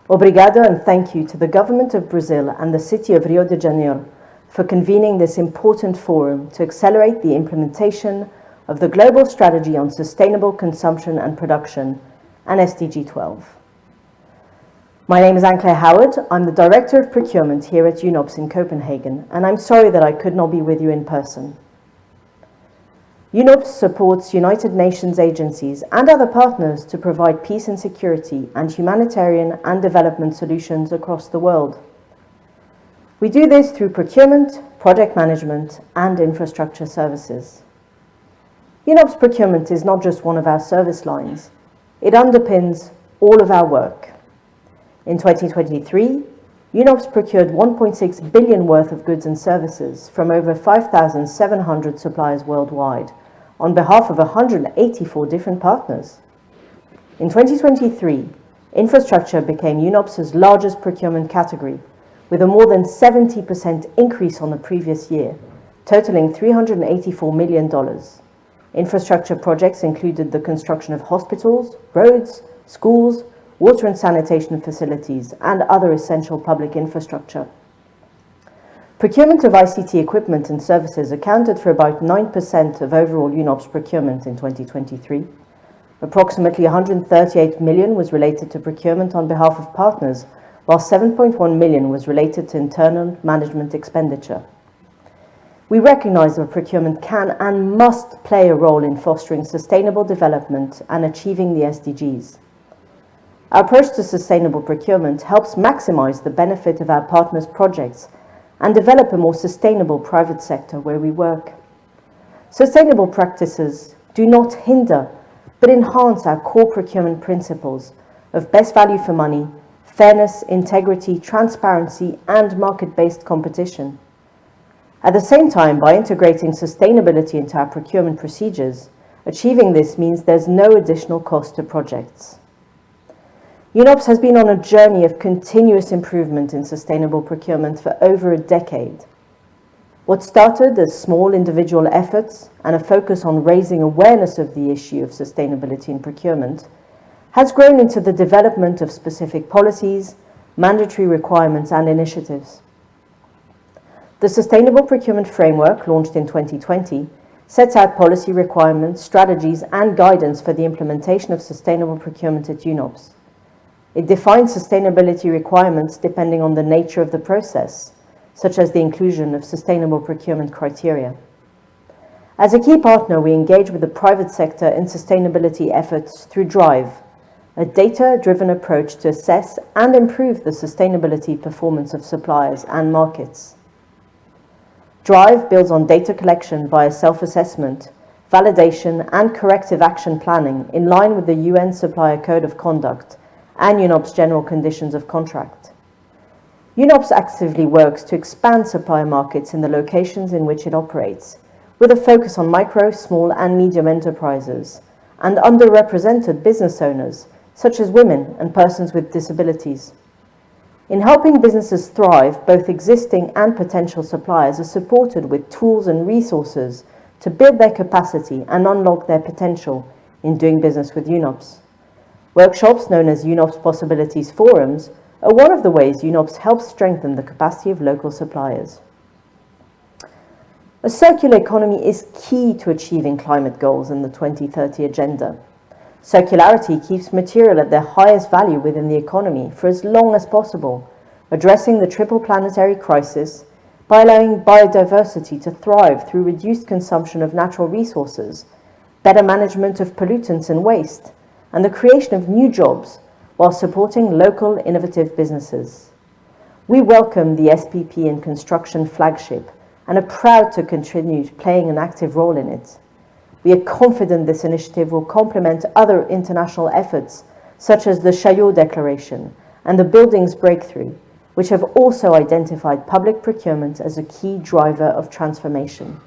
Obrigado and thank you to the Government of Brazil and the City of Rio de Janeiro for convening this important forum to accelerate the implementation of the Global Strategy on Sustainable Consumption and Production and SDG 12. My name is Anne-Claire Howard. I'm the Director of Procurement here at UNOPS in Copenhagen, and I'm sorry that I could not be with you in person. UNOPS supports United Nations agencies and other partners to provide peace and security and humanitarian and development solutions across the world. We do this through procurement, project management, and infrastructure services. UNOPS procurement is not just one of our service lines. It underpins all of our work. In 2023, UNOPS procured 1.6 billion worth of goods and services from over 5,700 suppliers worldwide on behalf of 184 different partners. In 2023, infrastructure became UNOPS's largest procurement category, with a more than 70% increase on the previous year, totaling $384 million. Infrastructure projects included the construction of hospitals, roads, schools, water and sanitation facilities, and other essential public infrastructure. Procurement of ICT equipment and services accounted for about 9% of overall UNOPS procurement in 2023. Approximately 138 million was related to procurement on behalf of partners, while 7.1 million was related to internal management expenditure. We recognize that procurement can and must play a role in fostering sustainable development and achieving the SDGs. Our approach to sustainable procurement helps maximize the benefit of our partners' projects and develop a more sustainable private sector where we work. Sustainable practices do not hinder but enhance our core procurement principles of best value for money, fairness, integrity, transparency, and market-based competition. At the same time, by integrating sustainability into our procurement procedures, achieving this means there's no additional cost to projects. UNOPS has been on a journey of continuous improvement in sustainable procurement for over a decade. What started as small individual efforts and a focus on raising awareness of the issue of sustainability in procurement has grown into the development of specific policies, mandatory requirements, and initiatives. The Sustainable Procurement Framework, launched in 2020, sets out policy requirements, strategies, and guidance for the implementation of sustainable procurement at UNOPS. It defines sustainability requirements depending on the nature of the process, such as the inclusion of sustainable procurement criteria. As a key partner, we engage with the private sector in sustainability efforts through DRIVE, a data-driven approach to assess and improve the sustainability performance of suppliers and markets. DRIVE builds on data collection via self-assessment, validation, and corrective action planning in line with the UN Supplier Code of Conduct and UNOPS General Conditions of Contract. UNOPS actively works to expand supplier markets in the locations in which it operates, with a focus on micro, small, and medium enterprises and underrepresented business owners, such as women and persons with disabilities. In helping businesses thrive, both existing and potential suppliers are supported with tools and resources to build their capacity and unlock their potential in doing business with UNOPS. Workshops known as UNOPS Possibilities Forums are one of the ways UNOPS helps strengthen the capacity of local suppliers. A circular economy is key to achieving climate goals in the 2030 agenda. Circularity keeps material at their highest value within the economy for as long as possible, addressing the triple planetary crisis by allowing biodiversity to thrive through reduced consumption of natural resources, better management of pollutants and waste, and the creation of new jobs while supporting local innovative businesses. We welcome the SPP in Construction flagship and are proud to continue playing an active role in it. We are confident this initiative will complement other international efforts, such as the Chaillot Declaration and the Buildings Breakthrough, which have also identified public procurement as a key driver of transformation.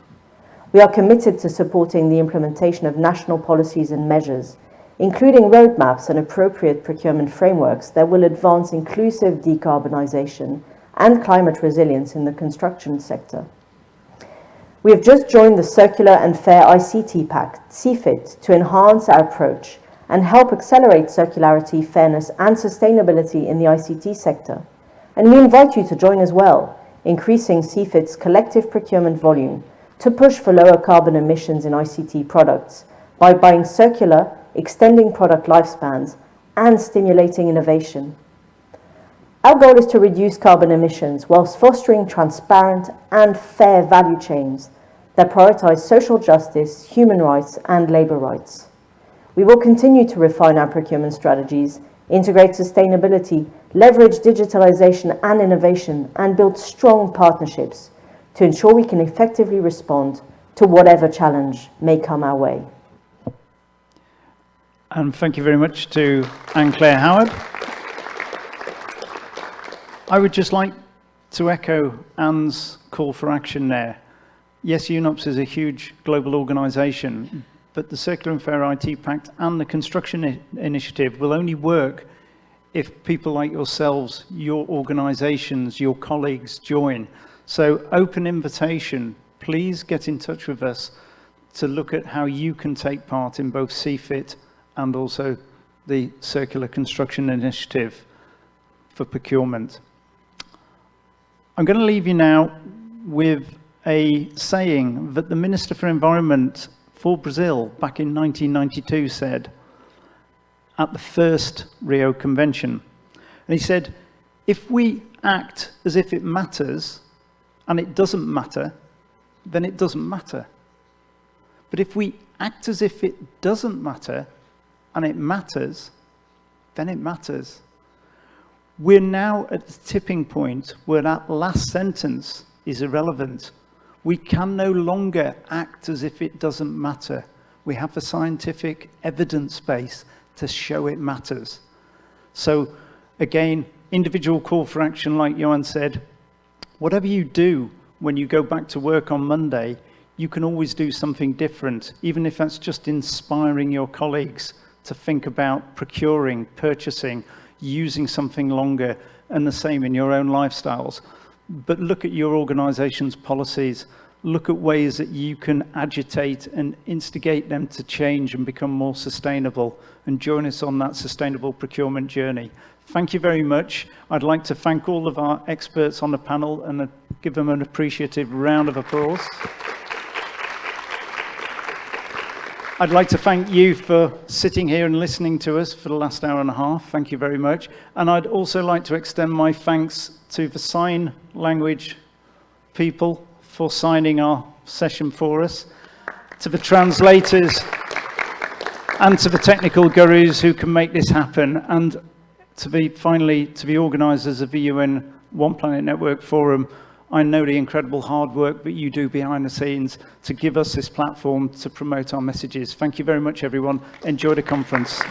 We are committed to supporting the implementation of national policies and measures, including roadmaps and appropriate procurement frameworks that will advance inclusive decarbonisation and climate resilience in the construction sector. We have just joined the Circular and Fair ICT Pact, CFIT, to enhance our approach and help accelerate circularity, fairness, and sustainability in the ICT sector. And we invite you to join as well, increasing CFIT's collective procurement volume to push for lower carbon emissions in ICT products by buying circular, extending product lifespans, and stimulating innovation. Our goal is to reduce carbon emissions whilst fostering transparent and fair value chains that prioritize social justice, human rights, and labor rights. We will continue to refine our procurement strategies, integrate sustainability, leverage digitalization and innovation, and build strong partnerships to ensure we can effectively respond to whatever challenge may come our way. And thank you very much to Anne-Claire Howard. I would just like to echo Anne's call for action there. Yes, UNOPS is a huge global organisation, but the Circular and Fair IT Pact and the Construction Initiative will only work if people like yourselves, your organisations, your colleagues join. So open invitation, please get in touch with us to look at how you can take part in both CFIT and also the Circular Construction Initiative for procurement. I'm going to leave you now with a saying that the Minister for Environment for Brazil back in 1992 said at the first Rio Convention. And he said, if we act as if it matters and it doesn't matter, then it doesn't matter. But if we act as if it doesn't matter and it matters, then it matters. We're now at the tipping point where that last sentence is irrelevant. We can no longer act as if it doesn't matter. We have the scientific evidence base to show it matters. So again, individual call for action, like Johan said, whatever you do when you go back to work on Monday, you can always do something different, even if that's just inspiring your colleagues to think about procuring, purchasing, using something longer, and the same in your own lifestyles. But look at your organization's policies. Look at ways that you can agitate and instigate them to change and become more sustainable, and join us on that sustainable procurement journey. Thank you very much. I'd like to thank all of our experts on the panel and give them an appreciative round of applause. I'd like to thank you for sitting here and listening to us for the last hour and a half. Thank you very much. And I'd also like to extend my thanks to the sign language people for signing our session for us, to the translators, and to the technical gurus who can make this happen, and finally to the organisers of the UN One Planet Network Forum. I know the incredible hard work that you do behind the scenes to give us this platform to promote our messages. Thank you very much, everyone. Enjoy the conference.